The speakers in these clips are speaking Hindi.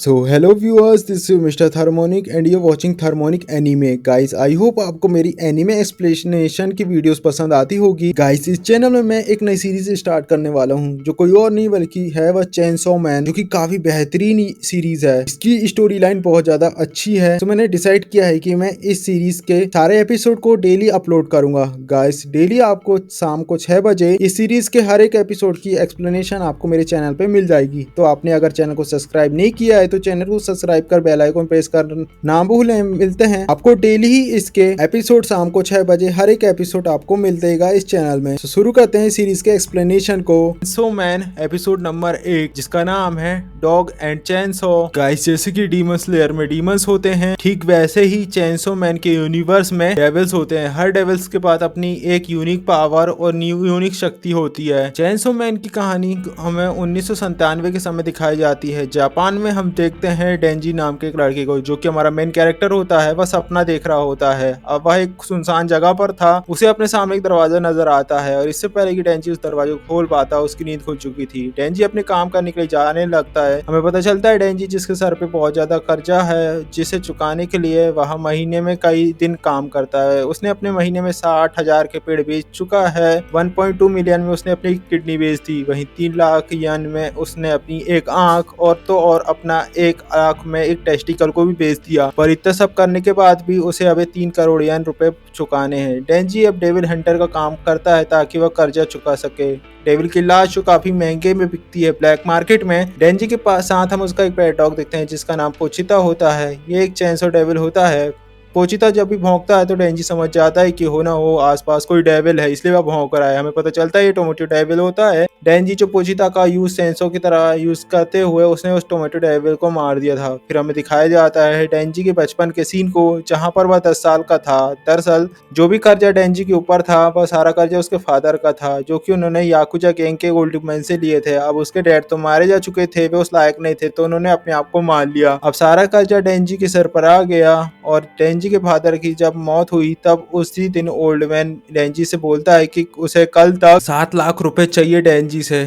So hello viewers, this is mister thermionic and you watching thermionic anime. Guys, I hope आपको मेरी एनीमे एक्सप्लेनेशन की वीडियोस पसंद आती होगी। गाइस, इस चैनल में मैं एक नई सीरीज स्टार्ट करने वाला हूं जो कोई और नहीं बल्कि है वह चेनसो मैन, जो कि काफी बेहतरीन सीरीज है। इसकी स्टोरी लाइन बहुत ज्यादा अच्छी है, तो मैंने डिसाइड किया है कि मैं इस सीरीज के सारे एपिसोड को डेली अपलोड करूंगा। गाइस, डेली आपको शाम को 6 बजे इस सीरीज के हर एक एपिसोड की एक्सप्लेनेशन आपको मेरे चैनल पे मिल जाएगी। तो आपने अगर चैनल को सब्सक्राइब नहीं किया है तो चैनल को सब्सक्राइब कर बेल आइकन प्रेस कर ना भूलें। मिलते हैं आपको डेली ही इसके एपिसोड शाम को 6 बजे हर एक एपिसोड आपको मिल जाएगा इस चैनल में। तो शुरू करते हैं सीरीज के एक्सप्लेनेशन को। चेनसो मैन एपिसोड नंबर 1, जिसका नाम है डॉग एंड चेनसो। गाइस, जैसे कि डीमन स्लेयर में डीमंस होते हैं, ठीक वैसे ही चेनसो मैन के यूनिवर्स में डेविल्स होते हैं। हर डेविल्स के पास अपनी एक यूनिक पावर और यूनिक शक्ति होती है। चेनसो मैन की कहानी हमें 1997 के समय दिखाई जाती है। जापान में हम देखते हैं डेंजी नाम के एक लड़के को, जो कि हमारा मेन कैरेक्टर होता है। वह सपना देख रहा होता है। अब वह एक सुनसान जगह पर था। उसे अपने सामने एक दरवाजा नजर आता है और इससे पहले कि डेंजी उस दरवाजे को खोल पाता, उसकी नींद खुल चुकी थी। डेंजी अपने काम करने के लिए जाने लगता है। हमें पता चलता है डेंजी, जिसके सर पे बहुत ज्यादा कर्जा है, जिसे चुकाने के लिए वह महीने में कई दिन काम करता है। उसने अपने महीने में 60,000 के पेड़ बेच चुका है। 1.2 मिलियन में उसने अपनी किडनी बेच दी। वहीं 3 लाख यन में उसने अपनी एक आंख और अपना एक आंख में एक टेस्टिकल को भी बेच दिया। पर इतना सब करने के बाद भी उसे अभी 3 करोड़ यन रुपए चुकाने हैं। डेंजी अब डेविल हंटर का काम करता है ताकि वह कर्जा चुका सके। डेविल की लाश जो काफी महंगे में बिकती है ब्लैक मार्केट में। डेंजी के पास साथ हम उसका एक पेट डॉग देखते हैं जिसका नाम पोचिता होता है। ये एक चेनसो डेविल होता है। पोचिता जब भी भौंकता है तो डेंजी समझ जाता है कि हो ना हो आसपास कोई डेविल है, इसलिए वह भौंक रहा है। हमें पता चलता है ये टोमेटो डेविल होता है। डेंजी जो पोचिता का यूज सेंसो की तरह यूज करते हुए उसने उस टोमेटो डेविल को मार दिया था। फिर हमें दिखाया जाता है डेंजी के बचपन के सीन को, जहां पर वह 10 साल का था। दरअसल जो भी कर्जा डेंजी के ऊपर था वह सारा कर्जा उसके फादर का था, जो कि उन्होंने याकुजा गैंग के गोल्ड मैन से लिए थे। अब उसके डैड तो मारे जा चुके थे, वे उस लायक नहीं थे, तो उन्होंने अपने आप को मार लिया। अब सारा कर्जा डेंजी के सर पर आ गया और डेंजी के फादर की जब मौत हुई तब उसी दिन ओल्ड मैन डेंजी से बोलता है कि उसे कल तक 7 लाख रुपए चाहिए डेंजी से।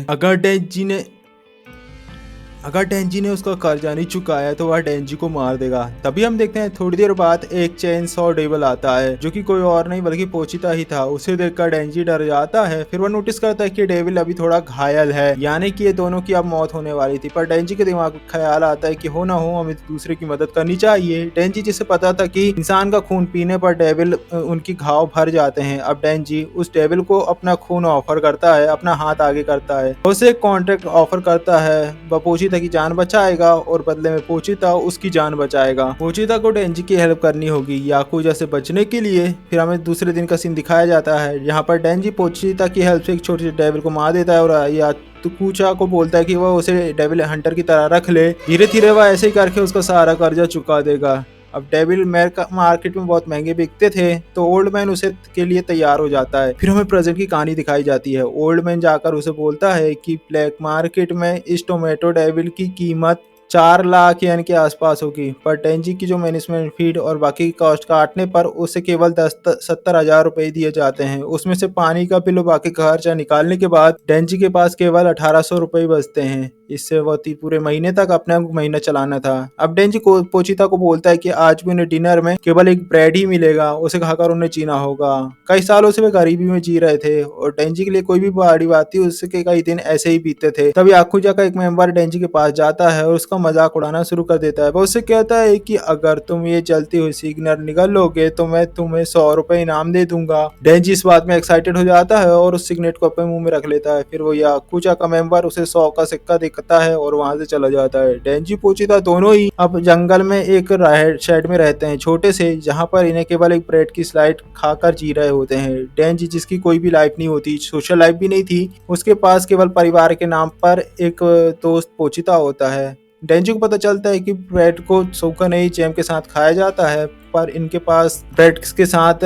अगर डेंजी ने उसका कर्जा नहीं चुकाया तो वह डेंजी को मार देगा। तभी हम देखते हैं थोड़ी देर बाद एक चेनसो डेविल आता है, जो कि कोई और नहीं बल्कि पोचिता ही था। उसे देखकर डेंजी डर जाता है। फिर वह नोटिस करता है कि डेविल अभी थोड़ा घायल है, यानी कि ये दोनों की अब मौत होने वाली थी। पर डेंजी के दिमाग में ख्याल आता है कि हो ना हो हमें दूसरे की मदद करनी चाहिए। डेंजी, जिसे पता था कि इंसान का खून पीने पर डेविल उनकी घाव भर जाते हैं, अब डेंजी उस डेविल को अपना खून ऑफर करता है, अपना हाथ आगे करता है। उसे एक कॉन्ट्रैक्ट ऑफर करता है। वह पोचिता की जान बचाएगा और बदले में पोचिता उसकी जान बचाएगा। पोचिता को डेंजी की हेल्प करनी होगी याकुजा से बचने के लिए। फिर हमें दूसरे दिन का सीन दिखाया जाता है, यहाँ पर डेंजी पोचिता की हेल्प से एक छोटे से डेविल को मार देता है और याकुजा को बोलता है कि वह उसे डेविल हंटर की तरह रख ले। धीरे धीरे वह ऐसे ही करके उसका सारा कर्जा चुका देगा। अब डेविल मार्केट में बहुत महंगे बिकते थे, तो ओल्ड मैन उसे के लिए तैयार हो जाता है। फिर हमें प्रेजेंट की कहानी दिखाई जाती है। ओल्ड मैन जाकर उसे बोलता है कि ब्लैक मार्केट में इस टोमेटो डेविल की कीमत 4 लाख यन के आसपास होगी, पर डेंजी की जो मैनेजमेंट फीड और बाकी कॉस्ट काटने पर उसे केवल 70,000 रुपए दिए जाते हैं। उसमें से पानी का बिल और बाकी खर्चा निकालने के बाद डेंजी के पास केवल 1,800 रुपए बचते हैं। इससे वो पूरे महीने तक अपना महीना चलाना था। अब डेंजी को पोचिता को बोलता है कि आज भी उन्हें डिनर में केवल एक ब्रेड ही मिलेगा, उसे खाकर उन्हें जीना होगा। कई सालों से वे गरीबी में जी रहे थे और डेंजी के लिए कोई भी बड़ी बात थी उसके कई दिन ऐसे ही बीतते थे। तभी याकुजा का एक मेंबर डेंजी के पास जाता है और उसका मजाक उड़ाना शुरू कर देता है। वो उससे कहता है कि अगर तुम ये जलती हुई सिग्नल निगल लोगे तो मैं तुम्हें 100 रुपए इनाम दे दूंगा। डेंजी इस बात में एक्साइटेड हो जाता है और उस सिगनेट को अपने मुंह में रख लेता है। फिर वो याकुजा का मेंबर उसे 100 का सिक्का दिखता है और वहां से चला जाता है। डेंजी पोचिता दोनों ही अब जंगल में एक शेड में रहते हैं, छोटे से, जहां पर इन्हें केवल एक ब्रेड की स्लाइड खाकर जी रहे होते हैं। डेंजी, जिसकी कोई भी लाइफ नहीं होती, सोशल लाइफ भी नहीं थी, उसके पास केवल परिवार के नाम पर एक दोस्त पोचिता होता है। डेंजी को पता चलता है कि ब्रेड को सूखा नहीं जैम के साथ खाया जाता है। पर इनके पास ब्रेड के साथ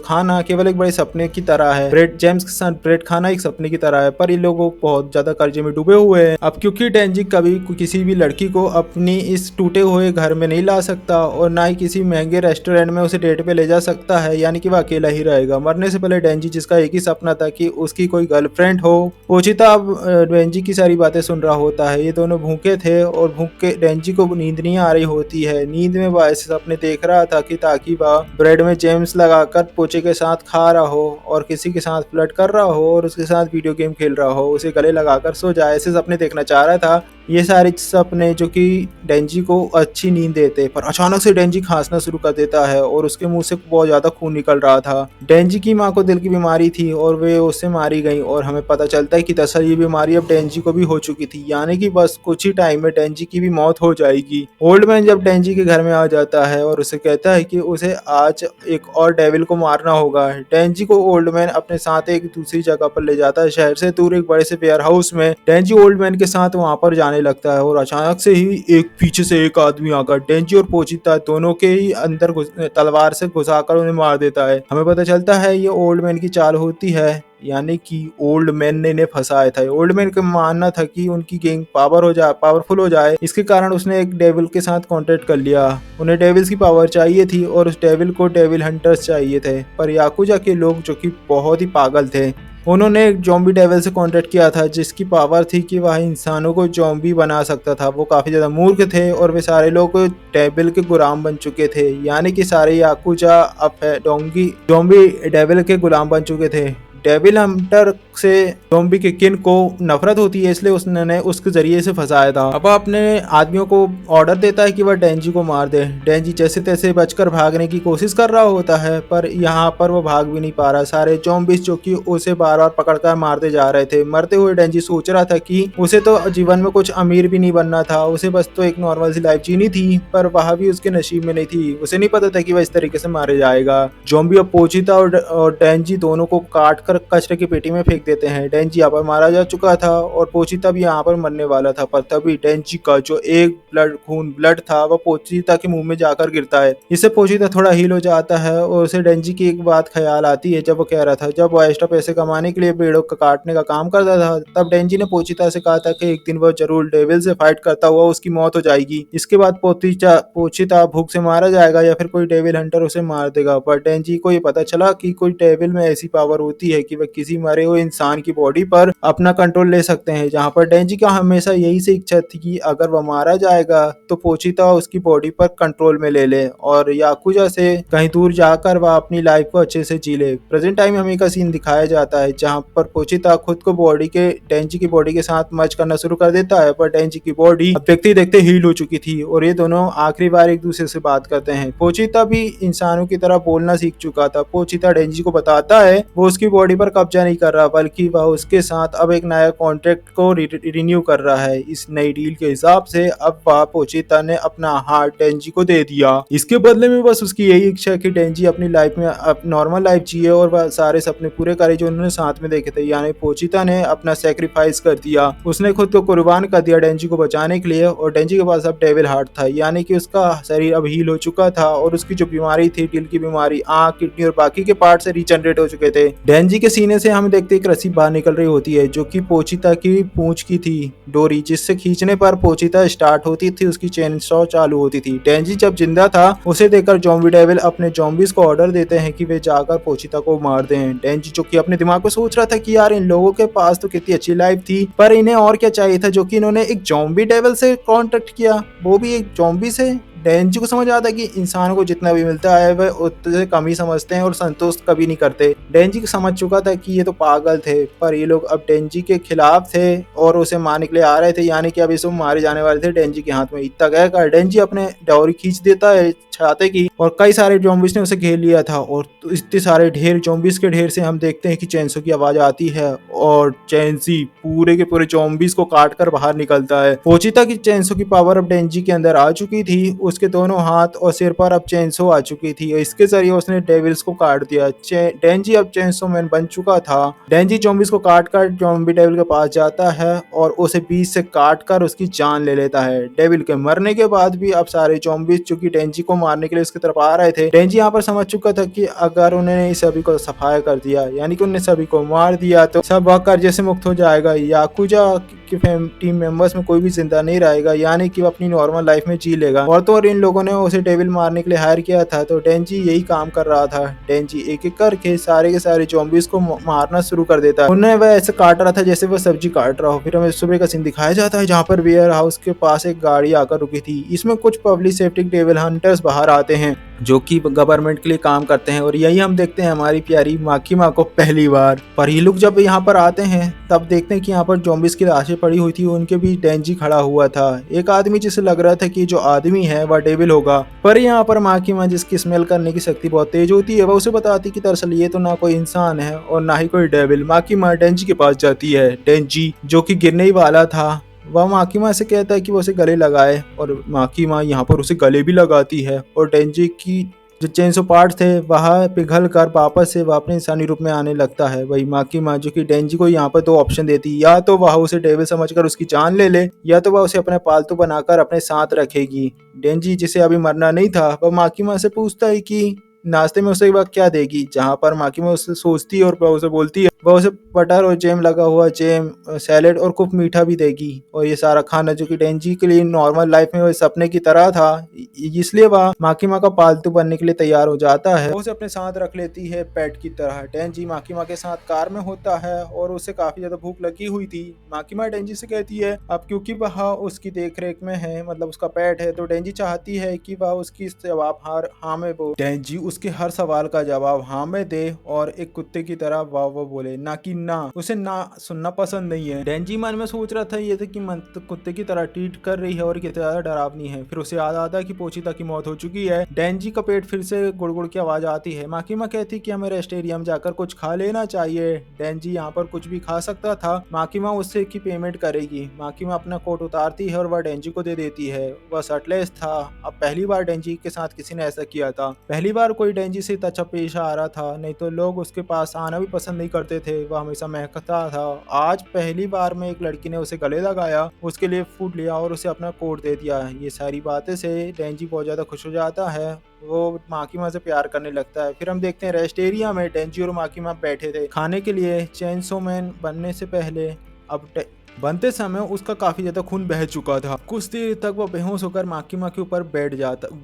खाना केवल एक बड़े सपने की तरह है। ब्रेड जेम्स के साथ ब्रेड खाना एक सपने की तरह है, पर ये लोग बहुत ज्यादा कर्जे में डूबे हुए हैं। अब क्योंकि डेंजी कभी किसी भी लड़की को अपनी इस टूटे हुए घर में नहीं ला सकता और ना ही किसी महंगे रेस्टोरेंट में उसे डेट पे ले जा सकता है, यानी कि वह अकेला ही रहेगा। मरने से पहले डेंजी, जिसका एक ही सपना था कि उसकी कोई गर्लफ्रेंड हो, पोचिता अब डेंजी की सारी बातें सुन रहा होता है। ये दोनों भूखे थे और भूख के डेंजी को नींद नहीं आ रही होती है। नींद में वह ऐसे सपने देख रहा था कि ताकि वह ब्रेड में जेम्स लगाकर पोचे के साथ खा रहा हो और किसी के साथ फ्लर्ट कर रहा हो और उसके साथ वीडियो गेम खेल रहा हो, उसे गले लगाकर सो जाए, ऐसे सपने देखना चाह रहा था। ये सारे सपने जो कि डेंजी को अच्छी नींद देते, पर अचानक से डेंजी खांसना शुरू कर देता है और उसके मुंह से बहुत ज्यादा खून निकल रहा था। डेंजी की मां को दिल की बीमारी थी और वे उससे मारी गई और हमें पता चलता है कि दरअसल ये बीमारी अब डेंजी को भी हो चुकी थी, यानी कि बस कुछ ही टाइम में डेंजी की भी मौत हो जाएगी। ओल्ड मैन जब डेंजी के घर में आ जाता है और उसे कहता है कि उसे आज एक और डेविल को मारना होगा। डेंजी को ओल्ड मैन अपने साथ एक दूसरी जगह पर ले जाता है, शहर से दूर एक बड़े से वेयर हाउस में। डेंजी ओल्ड मैन के साथ वहां पर जाने लगता है और अचानक से ही एक पीछे से एक आदमी आकर डेंजी और पोचिता दोनों के ही अंदर तलवार से घुसाकर उन्हें मार देता है। हमें पता चलता है ये ओल्ड मैन की चाल होती है, यानी कि ओल्ड मैन ने इन्हें फंसाया था। ओल्ड मैन का मानना था कि उनकी गैंग पावरफुल हो जाए, इसके कारण उसने एक डेविल के साथ कॉन्टेक्ट कर लिया। उन्हें डेविल्स की पावर चाहिए थी और उस डेविल को डेविल हंटर्स चाहिए थे, पर याकुजा के लोग जो कि बहुत ही पागल थे, उन्होंने एक जॉम्बी डेविल से कॉन्टेक्ट किया था जिसकी पावर थी कि वह इंसानों को जॉम्बी बना सकता था। वो काफी ज्यादा मूर्ख थे और वे सारे लोग डेविल के गुलाम बन चुके थे, यानी कि सारे याकुजा अब जॉम्बी डेविल के गुलाम बन चुके थे। डेविल हंटर से ज़ॉम्बी के किन को नफरत होती है, इसलिए उसने उसके जरिए से फंसाया था। अब अपने आदमियों को ऑर्डर देता है कि वह डेंजी को मार दे। डेंजी जैसे तैसे बचकर भागने की कोशिश कर रहा होता है, पर यहाँ पर वो भाग भी नहीं पा रहा। सारे ज़ॉम्बीज जो कि उसे बार बार पकड़कर मारते जा रहे थे। मरते हुए डेंजी सोच रहा था कि उसे तो जीवन में कुछ अमीर भी नहीं बनना था, उसे बस तो एक नॉर्मल सी लाइफ जीनी थी, पर वह भी उसके नसीब में नहीं थी। उसे नहीं पता था कि वह इस तरीके से मारे जाएगा। ज़ॉम्बी और पोचिता और डेंजी दोनों को काट कर कचरे की पेटी में फेंक देते हैं। डेंजी यहाँ पर मारा जा चुका था और पोचिता भी यहाँ पर मरने वाला था, पर तभी डेंजी का जो एक ब्लड था वह पोचिता के मुंह में जाकर गिरता है। इससे पोचिता थोड़ा हील हो जाता है और उसे डेंजी की एक बात ख्याल आती है। जब वो कह रहा था, जब वो एक्स्ट्रा पैसे कमाने के लिए पेड़ों का काटने का काम करता था, तब डेंजी ने पोचिता से कहा था कि एक दिन वह जरूर डेविल से फाइट करता हुआ उसकी मौत हो जाएगी। इसके बाद पोचिता भूख से मारा जाएगा या फिर कोई डेविल हंटर उसे मार देगा। पर डेंजी को ये पता चला कि कोई डेविल में ऐसी पावर होती है कि वह किसी मरे हुए इंसान की बॉडी पर अपना कंट्रोल ले सकते हैं। जहां पर डेंजी का हमेशा यही से इच्छा थी कि अगर वह मारा जाएगा तो पोचिता उसकी बॉडी पर कंट्रोल में ले ले और याकुजा से कहीं दूर जाकर वह अपनी लाइफ को अच्छे से जी ले। प्रेजेंट टाइम हमें का सीन दिखाया जाता है जहां पर पोचिता खुद को डेंजी की बॉडी के साथ मर्ज करना शुरू कर देता है, पर डेंजी की बॉडी अब देखते ही देखते हील हो चुकी थी और ये दोनों आखिरी बार एक दूसरे से बात करते हैं। पोचिता भी इंसानों की तरह बोलना सीख चुका था। पोचिता डेंजी को बताता है वो उसकी बॉडी पर कब्जा नहीं कर रहा, बल्कि वह उसके साथ अब एक नया कॉन्ट्रैक्ट को रिन्यू कर रहा है। इस नई डील के हिसाब से अब वह पोचिता ने अपना हार्ट डेंजी को दे दिया। इसके बदले में बस उसकी यही इच्छा है कि डेंजी अपनी लाइफ में नॉर्मल लाइफ जिए और वह सारे सपने पूरे करे जो उन्होंने साथ में देखे थे। यानी पोचिता ने अपना सैक्रिफाइस कर दिया, उसने खुद को कुर्बान कर दिया डेंजी को बचाने के लिए। और डेंजी के पास अब डेविल हार्ट था, यानी कि उसका शरीर अब हील हो चुका था और उसकी जो बीमारी थी, दिल की बीमारी, आंख, किडनी और बाकी के पार्ट से रीजनरेट हो चुके थे। डेंजी के सीने से हम देखते एक रस्सी बाहर निकल रही होती है जो कि पोचिता की पूंछ की थी डोरी, जिससे खींचने पर पोचिता स्टार्ट होती थी, उसकी चेन सॉ चालू होती थी। डेंजी जब जिंदा था उसे देखकर ज़ॉम्बी डेविल अपने ज़ॉम्बीज को ऑर्डर देते हैं कि वे जाकर पोचिता को मार दें। डेंजी जो कि अपने दिमाग में सोच रहा था कि यार इन लोगों के पास तो कितनी अच्छी लाइफ थी, पर इन्हें और क्या चाहिए था जो कि इन्होंने एक ज़ॉम्बी डेविल से कॉन्टेक्ट किया, वो भी एक ज़ॉम्बी से। डेंजी को समझ आता है कि इंसानों को जितना भी मिलता है वह उतने कम ही समझते हैं और संतुष्ट कभी नहीं करते। डेंजी को समझ चुका था कि ये तो पागल थे, पर ये लोग अब डेंजी के खिलाफ थे और उसे मारने के लिए आ रहे थे, यानी कि अब इसे मारे जाने वाले थे डेंजी के हाथ में। इतना कहकर डेंजी अपने डोरी खींच देता है छाते की और कई सारे ज़ॉम्बीज ने उसे घेर लिया था। और इतने सारे ढेर ज़ॉम्बीज के ढेर से हम देखते हैं कि चेंसो की आवाज आती है और चेंसी पूरे के पूरे ज़ॉम्बीज को काट कर बाहर निकलता है। पोचिता की चेंसो की पावर अब डेंजी के अंदर आ चुकी थी, उसके दोनों हाथ और सिर पर अब चेंसो आ चुकी थी और इसके जरिए उसने डेविल्स को काट दिया। डेंजी अब चेंसो मैन बन चुका था। डेंजी ज़ॉम्बीज को काट कर ज़ॉम्बी डेविल के पास जाता है और उसे बीच से काट कर उसकी जान ले लेता है। डेविल के मरने के बाद भी अब सारे ज़ॉम्बीज जो कि डेंजी को मारने के लिए उसकी तरफ आ रहे थे। डेंजी यहाँ पर समझ चुका था कि अगर उन्होंने इस सभी को सफाया कर दिया, यानी कि उन्हें सभी को मार दिया, तो सब वह कर्जे से मुक्त हो जाएगा। याकुजा की टीम मेंबर्स में कोई भी जिंदा नहीं रहेगा, यानी कि वो अपनी नॉर्मल लाइफ में जी लेगा। और तो और इन लोगों ने उसे डेविल मारने के लिए हायर किया था, तो डेंजी यही काम कर रहा था। डेंजी एक एक करके सारे के सारे ज़ॉम्बीज़ को मारना शुरू कर देता है। उन्हें वह ऐसे काट रहा था जैसे वह सब्जी काट रहा हो। फिर हमें सुबह का सीन दिखाया जाता है, जहाँ पर वेयर हाउस के पास एक गाड़ी आकर रुकी थी। इसमें कुछ पब्लिक सेफ्टी डेविल हंटर्स बाहर आते हैं, जो कि गवर्नमेंट के लिए काम करते हैं। और यही हम देखते हैं हमारी प्यारी माकीमा को पहली बार। पर ये लोग जब यहाँ पर आते हैं, तब देखते हैं कि यहाँ पर ज़ॉम्बीज़ की लाशें पड़ी हुई थी, उनके बीच डेंजी खड़ा हुआ था। एक आदमी जिसे लग रहा था कि जो आदमी है वह डेविल होगा, पर यहाँ पर माकीमा, जिसकी स्मेल करने की शक्ति बहुत तेज होती है, वह उसे बताती कि दरअसल ये तो ना कोई इंसान है और ना ही कोई डेविल। माकीमा डेंजी के पास जाती है। डेंजी, जो कि गिरने ही वाला था, वह माकीमा से कहता है कि वो उसे गले लगाए, और माकीमा यहाँ पर उसे गले भी लगाती है। और डेंजी की जो चेंसो पार्ट थे वह पिघल कर वापस से वह अपने इंसानी रूप में आने लगता है। वही माकीमा, जो कि डेंजी को यहाँ पर दो ऑप्शन देती, या तो वह उसे डेविल समझकर उसकी जान ले ले, या तो वह उसे अपने पालतू बनाकर अपने साथ रखेगी। डेंजी, जिसे अभी मरना नहीं था, वह माकीमा से पूछता है कि नाश्ते में उसे वह क्या देगी, जहाँ पर माकीमा उससे सोचती है और वह उसे बोलती है वह उसे बटर और जैम लगा हुआ जैम, सैलेड और खूब मीठा भी देगी। और ये सारा खाना, जो कि डेंजी के लिए नॉर्मल लाइफ में वह सपने की तरह था, इसलिए वह माकीमा का पालतू बनने के लिए तैयार हो जाता है। वो उसे अपने साथ रख लेती है पेट की तरह। डेंजी माकीमा के साथ कार में होता है और उसे काफी ज्यादा भूख लगी हुई थी। माकीमा डेंजी से कहती है अब क्योंकि वह उसकी देख रेख में है, मतलब उसका पेट है, तो डेंजी चाहती है कि वह उसकी जवाब हाँ में बोले। डेंजी उसके हर सवाल का जवाब हाँ में दे और एक कुत्ते की तरह वाह वाह बोले, ना कि ना। उसे ना सुनना पसंद नहीं है। डेंजी मन में सोच रहा था ये था कि मन तो कुत्ते की तरह ट्रीट कर रही है और कितने ज्यादा डरावनी है। फिर उसे याद आता है कि पोचिता की मौत हो चुकी है। डेंजी का पेट फिर से गुड़गुड़ की आवाज आती है। माकीमा कहती कि हमें रेस्टेरियम जाकर कुछ खा लेना चाहिए। डेंजी यहाँ पर कुछ भी खा सकता था। माकीमा उससे की पेमेंट करेगी। माकीमा अपना कोट उतारती है और वह डेंजी को दे देती है। वह शर्टलेस था। अब पहली बार डेंजी के साथ किसी ने ऐसा किया था। पहली बार कोई डेंजी से इतना अच्छा पेश आ रहा था, नहीं तो लोग उसके पास आना भी पसंद नहीं करते थे, वह हमेशा महकता था। आज पहली बार में एक लड़की ने उसे गले लगाया, उसके लिए फूड लिया और उसे अपना कोट दे दिया। ये सारी बातें से डेंजी बहुत ज्यादा खुश हो जाता है। वो माकीमा से प्यार करने लगता है। फिर हम देखते हैं रेस्ट एरिया में डेंजी और माकीमा बैठे थे खाने के लिए। चेनसो मैन बनने से पहले, अब बनते समय उसका काफी ज्यादा खून बह चुका था। कुछ देर तक वो बेहोश होकर माकीमा के ऊपर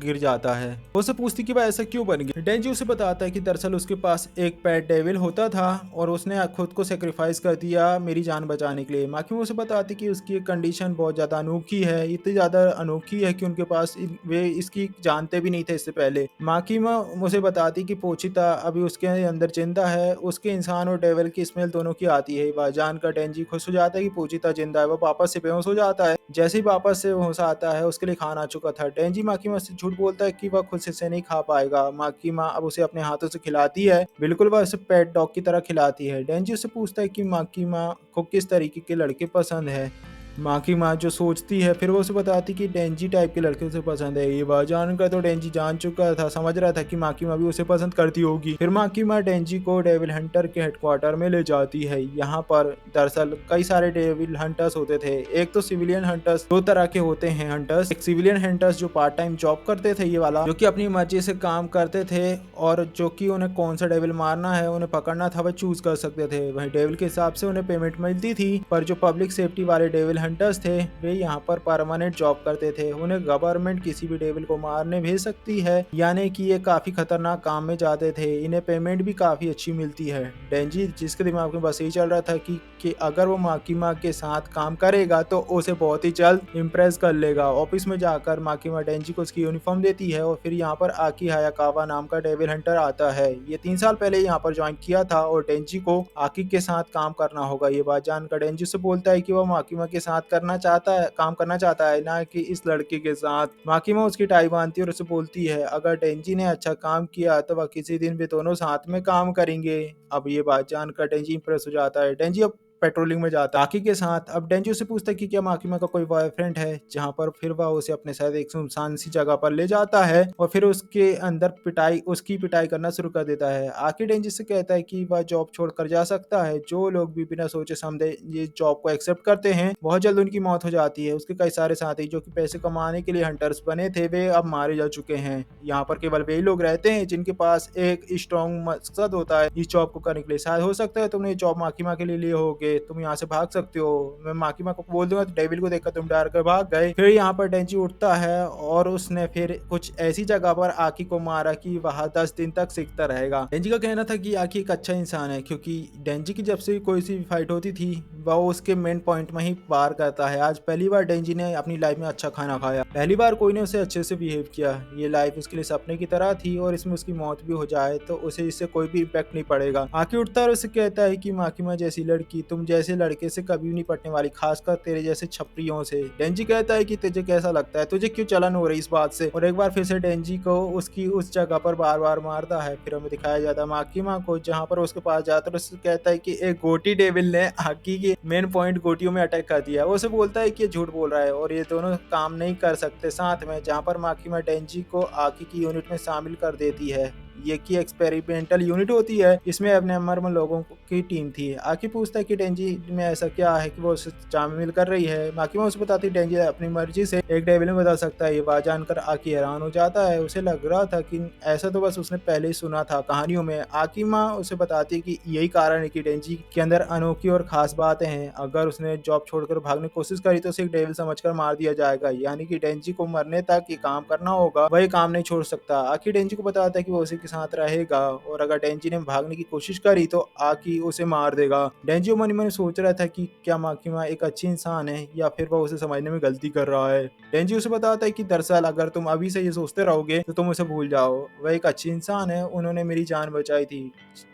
गिर जाता है। वो उसे पूछती कि वह ऐसा क्यों बन गया। डेंजी उसे बताता है कि दरअसल उसके पास एक पेट डेविल होता था और उसने खुद को सेक्रीफाइस कर दिया मेरी जान बचाने के लिए। माकीमा उसे बताती कि उसकी एक कंडीशन बहुत ज्यादा अनोखी है, इतनी ज्यादा अनोखी है कि उनके पास वे इसकी जानते भी नहीं थे इससे पहले। माकीमा उसे बताती कि पोचिता अभी उसके अंदर जिंदा है, उसके इंसान और डेविल की स्मेल दोनों की आती है। वह जानकर डेंजी खुश हो जाता है कि पोचिता जिंदा है। वो वापस से बेहोश हो जाता है। जैसे ही वापस से होश आता है, उसके लिए खाना आ चुका था। डेंजी माकीमा से झूठ बोलता है कि वह खुद से नहीं खा पाएगा। माकीमा अब उसे अपने हाथों से खिलाती है, बिल्कुल वह उसे पेट डॉग की तरह खिलाती है। डेंजी उसे पूछता है कि माकीमा को किस तरीके के लड़के पसंद है। माकीमा जो सोचती है, फिर वो उसे बताती कि डेंजी टाइप के लड़के उसे पसंद है। ये बात जानकर तो डेंजी जान चुका था, समझ रहा था कि माकीमा भी उसे पसंद करती होगी। फिर माकीमा डेंजी को डेविल हंटर के हेडक्वार्टर में ले जाती है। यहाँ पर दरअसल कई सारे डेविल हंटर्स होते थे। एक तो सिविलियन हंटर्स, दो तरह के होते हैं हंटर्स। एक सिविलियन हंटर्स जो पार्ट टाइम जॉब करते थे, ये वाला जो कि अपनी मर्जी से काम करते थे और जो कि उन्हें कौन सा डेविल मारना है, उन्हें पकड़ना था, वह चूज कर सकते थे। वही डेविल के हिसाब से उन्हें पेमेंट मिलती थी। पर जो पब्लिक सेफ्टी वाले डेविल हंटर्स थे, वे यहाँ पर परमानेंट जॉब करते थे। उन्हें गवर्नमेंट किसी भी डेविल को मारने भेज सकती है, यानी कि ये काफी खतरनाक काम में जाते थे। इन्हें पेमेंट भी काफी अच्छी मिलती है। डेंजी, जिसके दिमाग में बस यही चल रहा था कि अगर वो माकीमा के साथ काम करेगा तो उसे बहुत ही जल्द इम्प्रेस कर लेगा। ऑफिस में जाकर माकीमा डेंजी को उसकी यूनिफॉर्म देती है और फिर यहाँ पर आकी हायाकावा नाम का डेविल हंटर आता है। ये 3 साल पहले यहाँ पर ज्वाइन किया था और डेंजी को आकी के साथ काम करना होगा। ये बात जानकर डेंजी से बोलता है कि वह माकीमा के साथ काम करना चाहता है, ना कि इस लड़के के साथ। माकीमा उसकी टाई बांधती है और उसे बोलती है अगर डेंजी ने अच्छा काम किया तो वह किसी दिन भी दोनों साथ में काम करेंगे। अब ये बात जानकर डेंजी इंप्रेस हो जाता है। डेंजी अब पेट्रोलिंग में जाता है आकी के साथ। अब डेंजी उससे पूछता है कि क्या माकीमा का कोई बॉयफ्रेंड है, जहाँ पर फिर वह उसे अपने साथ एक सुनसान सी जगह पर ले जाता है और फिर उसके अंदर उसकी पिटाई करना शुरू कर देता है। आकी डेंजी से कहता है कि वह जॉब छोड़कर जा सकता है। जो लोग भी बिना सोचे समझे ये जॉब को एक्सेप्ट करते हैं बहुत जल्द उनकी मौत हो जाती है। उसके कई सारे साथी जो कि पैसे कमाने के लिए हंटर्स बने थे वे अब मारे जा चुके हैं। यहाँ पर केवल वही लोग रहते हैं जिनके पास एक स्ट्रॉन्ग मकसद होता है इस जॉब को करने के लिए। शायद हो सकता है तुमने ये जॉब माकीमा के लिए लिए होगे, तुम यहाँ से भाग सकते हो। मैं माकीमा को बोल दूंगा तो डेविल को देखकर तुम डर कर भाग गए। फिर यहाँ पर डेंजी उठता है और उसने फिर कुछ ऐसी जगह पर आकी को मारा कि वह 10 दिन तक सीखता रहेगा। डेंजी का कहना था कि आकी एक अच्छा इंसान है क्योंकि डेंजी की जब से कोई सी फाइट होती थी वह उसके मेन पॉइंट में ही पार करता है। आज पहली बार डेंजी ने अपनी लाइफ में अच्छा खाना खाया, पहली बार कोई ने उसे अच्छे से बिहेव किया। ये लाइफ उसके लिए सपने की तरह थी और इसमें उसकी मौत भी हो जाए तो उसे इससे कोई भी इम्पैक्ट नहीं पड़ेगा। आकी उठता है और उसे कहता है कि माकीमा जैसी लड़की तुम जैसे लड़के से कभी नहीं पटने वाली, खासकर तेरे जैसे छपरियों से। डेंजी कहता है कि तुझे कैसा लगता है, तुझे क्यों चलन हो रही इस बात से, और एक बार फिर से डेंजी को उसकी उस जगह पर बार बार मारता है। फिर हमें दिखाया जाता है माकीमा को जहाँ पर उसके पास जाता है। उससे कहता है कि एक गोटी डेविल ने आकी के मेन पॉइंट गोटियों में अटैक कर दिया। वो उसे बोलता है कि ये झूठ बोल रहा है और ये दोनों काम नहीं कर सकते साथ में, जहाँ पर माकीमा डेंजी को आकी की यूनिट में शामिल कर देती है। ये की एक्सपेरिमेंटल यूनिट होती है, इसमें अपने मर्म लोगों की टीम थी। आकी पूछता है कि डेंजी में ऐसा क्या है कि वो उसे शामिल कर रही है। माकीमा उसे बताती है डेंजी अपनी मर्जी से एक डेविल में बदल सकता है। ये बात जानकर आकी हैरान हो जाता है। उसे लग रहा था कि ऐसा तो बस उसने पहले ही सुना था कहानियों में। आकीमा उसे बताती है कि यही कारण है कि डेंजी के अंदर अनोखी और खास बातें हैं। अगर उसने जॉब छोड़कर भागने की कोशिश करी तो उसे एक डेविल समझकर मार दिया जाएगा, यानी कि डेंजी को मरने तक ये काम करना होगा, वह काम नहीं छोड़ सकता। आकी डेंजी को बताता है कि वो उसी के साथ रहेगा और अगर डेंजी ने भागने की कोशिश करी तो आकी उसे मार देगा। डेंजी मन में सोच रहा था कि क्या माकीमा एक अच्छी इंसान है या फिर वह उसे समझने में गलती कर रहा है। डेंजी उसे बताता है कि दरअसल अगर तुम अभी से ये सोचते रहोगे तो तुम उसे भूल जाओ, वह एक अच्छी इंसान है, उन्होंने मेरी जान बचाई थी।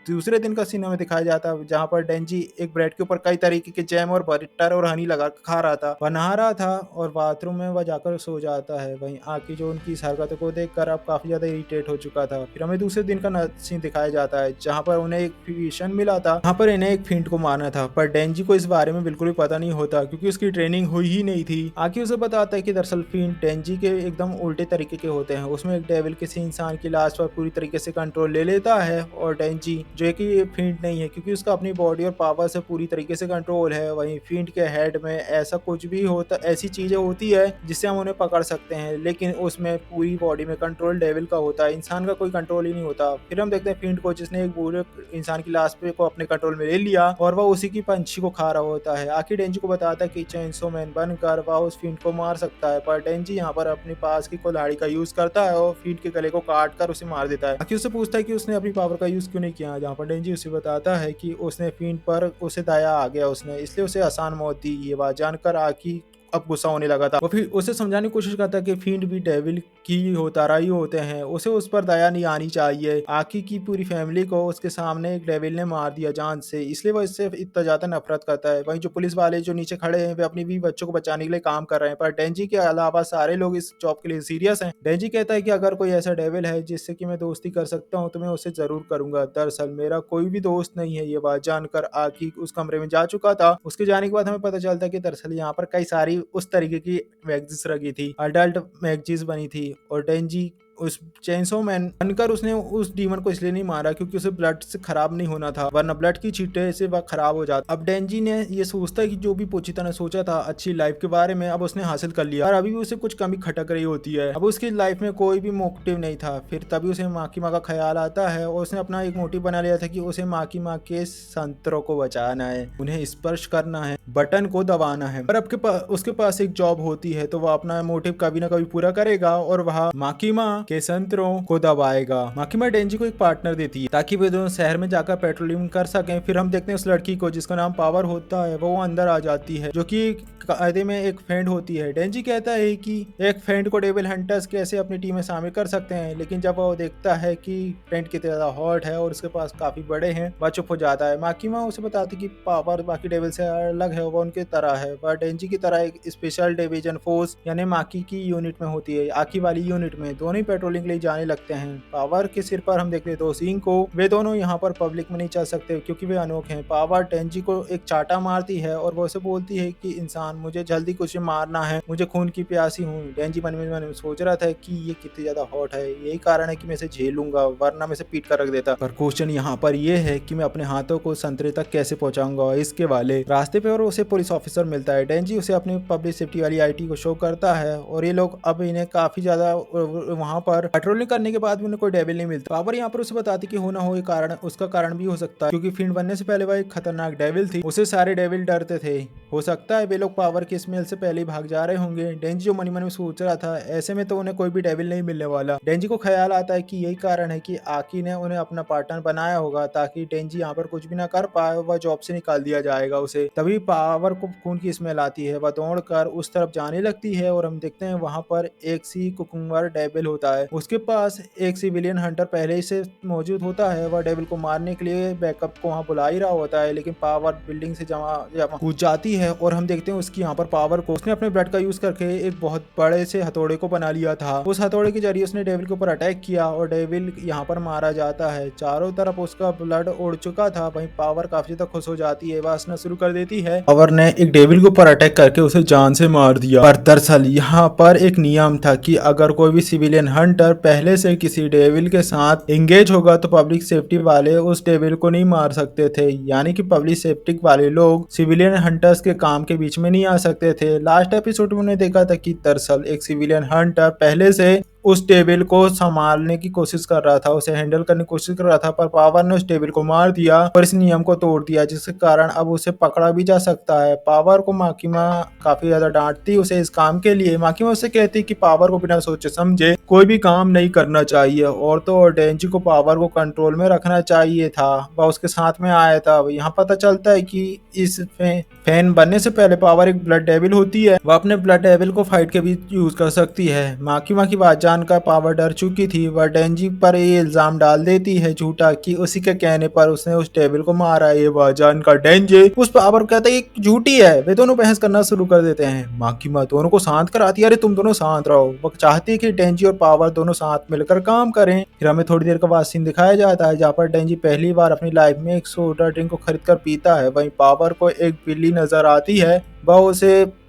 दूसरे दिन का सीन में दिखाया जाता है जहाँ पर डेंजी एक ब्रेड के ऊपर कई तरीके के जैम और बटर और हनी लगा खा रहा था। वह नहा रहा था और बाथरूम में वह जाकर सो जाता है। वहीं आकी जो उनकी इस हरकतों को देखकर अब काफी ज्यादा इरिटेट हो चुका था। फिर हमें दूसरे दिन का सीन दिखाया जाता है जहाँ पर उन्हें एक मिशन मिला था, जहाँ पर इन्हें एक फिंट को मारना था, पर डेंजी को इस बारे में बिल्कुल भी पता नहीं होता क्योंकि उसकी ट्रेनिंग हुई ही नहीं थी। आकी उसे बताता है कि दरअसल फिंट डेंजी के एकदम उल्टे तरीके के होते हैं। उसमें एक डेविल किसी इंसान की लाश पर पूरी तरीके से कंट्रोल ले लेता है और डेंजी जो कि फिंट नहीं है क्योंकि उसका अपनी बॉडी और पावर से पूरी तरीके से कंट्रोल है। वहीं फिंट के हेड में ऐसा कुछ भी होता, ऐसी चीजें होती है जिससे हम उन्हें पकड़ सकते हैं, लेकिन उसमें पूरी बॉडी में कंट्रोल डेविल का होता है, इंसान का कोई कंट्रोल ही नहीं होता। फिर हम देखते हैं फिंट को जिसने एक पूरे इंसान की लाश पे को अपने कंट्रोल में ले लिया और वह उसी की पंछी को खा रहा होता है। आखिर डेंजी को बताता है कि चेनसो मैन बनकर वह उस फिंट को मार सकता है, पर डेंजी यहाँ पर अपने पास की कुल्हाड़ी का यूज करता है और फिंट के गले को काट कर उसे मार देता है। आखिर उससे पूछता है कि उसने अपनी पावर का यूज क्यों नहीं किया, जहाँ पर डेंजी उसे बताता है कि उसने फिंट पर उसे दया आ गया, उसने इसलिए उसे आसान मौत दी। ये बात जानकर आकी अब गुस्सा होने लगा था। वो फिर उसे समझाने की कोशिश करता है कि फिंट भी डेविल की तरह ही होते हैं, उसे उस पर दया नहीं आनी चाहिए। आकी की पूरी फैमिली को उसके सामने एक डेविल ने मार दिया जान से, इसलिए वो इससे इतना ज्यादा नफरत करता है। वहीं जो पुलिस वाले जो नीचे खड़े हैं वे अपनी भी बच्चों को बचाने के लिए काम कर रहे हैं, पर डेंजी के अलावा सारे लोग इस जॉब के लिए सीरियस हैं। डेंजी कहता है कि अगर कोई ऐसा डेविल है जिससे कि मैं दोस्ती कर सकता हूँ तो मैं उसे जरूर करूंगा, दरअसल मेरा कोई भी दोस्त नहीं है। ये बात जानकर आकी उस कमरे में जा चुका था। उसके जाने के बाद हमें पता चलता है कि दरअसल यहाँ पर कई सारी उस तरीके की मैगजीन्स रखी थी, अडल्ट मैगजीन्स बनी थी, और डेंजी उस चेनसो मैन बनकर उसने उस डीमन को इसलिए नहीं मारा क्योंकि उसे ब्लड से खराब नहीं होना था, वरना ब्लड की छींटे से वह खराब हो जाता। अब डेंजी ने ये सोचता है कि जो भी पोचिता ने सोचा था अच्छी लाइफ के बारे में अब उसने हासिल कर लिया, और अभी भी उसे कुछ कमी खटक रही होती है। अब उसकी लाइफ में कोई भी मोटिव नहीं था। फिर तभी उसे माँ की माँ का ख्याल आता है और उसने अपना एक मोटिव बना लिया था कि उसे माँ की माँ के संतरों को बचाना है, उन्हें स्पर्श करना है, बटन को दबाना है। पर अब उसके पास एक जॉब होती है तो वह अपना मोटिव कभी ना कभी पूरा करेगा और वह माँ की माँ के संतरों को दबाएगा। माकीमा डेंजी को एक पार्टनर देती है ताकि वे दोनों शहर में जाकर पेट्रोलिंग कर सकें। फिर हम देखते हैं उस लड़की को जिसका नाम पावर होता है, वो अंदर आ जाती है जो कि कायदे में एक फ्रेंड होती है। डेंजी कहता है कि एक फ्रेंड को डेविल हंटर्स कैसे अपनी टीम में शामिल कर सकते हैं, लेकिन जब वो देखता है कि फ्रेंड कितना ज्यादा हॉट है और उसके पास काफी बड़े हैं वह चुप हो जाता है। माकीमा उसे बताती कि पावर बाकी डेविल से अलग है, वो उनके तरह है, वह डेंजी की तरह एक स्पेशल डिवीजन फोर्स यानी माकी की यूनिट में होती है, आकी वाली यूनिट में। दोनों ही पेट्रोलिंग के लिए जाने लगते हैं। पावर के सिर पर हम देखते हैं दो सिंह को, वे दोनों यहाँ पर पब्लिक में नहीं चल सकते क्योंकि वे अनोखे हैं। पावर डेंजी को एक चाटा मारती है और वो उसे बोलती है कि इंसान मुझे जल्दी कुछ मारना है, मुझे खून की प्यासी हूँ। डेंजी मन में सोच रहा था कि ये कितनी ज्यादा हॉट है, यही कारण है कि मैं इसे झेलूंगा वरना मैं इसे पीट कर रख देता। पर क्वेश्चन यहाँ पर यह है कि मैं अपने हाथों को संतरे तक कैसे पहुंचाऊंगा। इसके वाले रास्ते पे और उसे पुलिस ऑफिसर मिलता है। डेंजी उसे अपनी पब्लिक सेफ्टी वाली आईटी को शो करता है और ये लोग अब इन्हें काफी ज्यादा वहां पर पेट्रोलिंग करने के बाद भी उन्हें कोई डेविल नहीं मिलता। पावर यहाँ पर उसे बताती कि हो ना हो कारण उसका कारण भी हो सकता है क्योंकि फिन बनने से पहले वह एक खतरनाक डेविल थी, उसे सारे डेविल डरते थे। हो सकता है वे लोग पावर की स्मेल से पहले ही भाग जा रहे होंगे। डेंजी जो मन में सोच रहा था ऐसे में तो उन्हें कोई भी डेविल नहीं मिलने वाला। डेंजी को ख्याल आता है कि यही कारण है कि आकी ने उन्हें अपना पार्टनर बनाया होगा ताकि डेंजी यहाँ पर कुछ भी ना कर पाए, वह जॉब से निकाल दिया जाएगा उसे। तभी पावर को खून की स्मेल आती है, वह दौड़कर उस तरफ जाने लगती है और हम देखते हैं वहां पर एक सी कुकुम्बर डेविल होता है। उसके पास एक सिविलियन हंटर पहले से मौजूद होता है, वह डेविल को मारने के लिए बैकअप को वहां बुला ही रहा होता है, लेकिन पावर बिल्डिंग से जमा कूद जाती है और हम देखते हैं उसकी यहाँ पर पावर को उसने अपने ब्लड का यूज करके एक बहुत बड़े से हथौड़े को बना लिया था। उस हथौड़े के जरिए उसने डेविल के ऊपर अटैक किया और डेविल यहाँ पर मारा जाता है। चारों तरफ उसका ब्लड उड़ चुका था। वहीं पावर काफी ज्यादा खुश हो जाती है, वह हंसना शुरू कर देती है। पावर ने एक डेविल के ऊपर अटैक करके उसे जान से मार दिया। पर दरअसल यहाँ पर एक नियम था कि अगर कोई भी सिविलियन हंटर पहले से किसी डेविल के साथ एंगेज होगा तो पब्लिक सेफ्टी वाले उस डेविल को नहीं मार सकते थे, यानी कि पब्लिक सेफ्टी वाले लोग सिविलियन हंटर्स के काम के बीच में नहीं आ सकते थे। लास्ट एपिसोड में उन्होंने देखा था कि दरअसल एक सिविलियन हंटर पहले से उस टेबल को संभालने की कोशिश कर रहा था, उसे हैंडल करने की कोशिश कर रहा था, पर पावर ने उस टेबल को मार दिया और इस नियम को तोड़ दिया, जिसके कारण अब उसे पकड़ा भी जा सकता है। पावर को माकिमा काफी ज्यादा डांटती उसे इस काम के लिए। माकिमा उससे कहती कि पावर को बिना सोचे समझे कोई भी काम नहीं करना चाहिए और तो और डेंजी को पावर को कंट्रोल में रखना चाहिए था, वह उसके साथ में आया था। यहाँ पता चलता है कि इस फैन बनने से पहले पावर एक ब्लड डेविल होती है, वह अपने ब्लड डेविल को फाइट के भी यूज कर सकती है। माकिमा की बात जानकर पावर डर चुकी थी, वह डेंजी पर ये इल्जाम डाल देती है झूठा कि उसी के कहने पर उसने उस टेबल को मारा है। ये बात जानकर डेंजी उस पावर को कहता है कि झूठी है। वे दोनों बहस करना शुरू कर देते हैं। माकिमा दोनों को शांत कराती है, अरे तुम दोनों शांत रहो। वो चाहती है कि डेंजी और पावर दोनों साथ मिलकर काम करें। फिर हमें थोड़ी देर का बाद सीन दिखाया जाता है जहाँ पर डेंजी पहली बार अपनी लाइफ में एक सोडा ड्रिंक को खरीद कर पीता है। वहीं पावर को एक बिल्ली नजर आती है, वह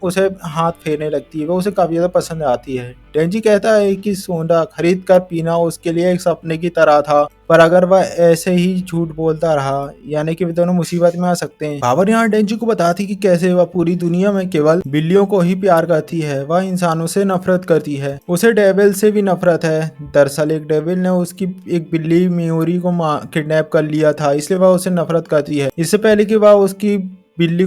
उसे हाथ फेरने लगती है, वो उसे काफी ज्यादा पसंद आती है। डेंजी कहता है कि सोडा खरीद कर पीना उसके लिए एक सपने की तरह था, पर अगर वह ऐसे ही झूठ बोलता रहा यानी कि वे दोनों मुसीबत में आ सकते हैं। पावर यहाँ डेंजी को बताती कि कैसे वह पूरी दुनिया में केवल बिल्लियों को ही प्यार करती है, वह इंसानों से नफरत करती है, उसे डेविल से भी नफरत है। दरअसल एक डेविल ने उसकी एक बिल्ली म्यूरी को किडनैप कर लिया था, इसलिए वह उससे नफरत करती है। इससे पहले कि वह उसकी बिल्ली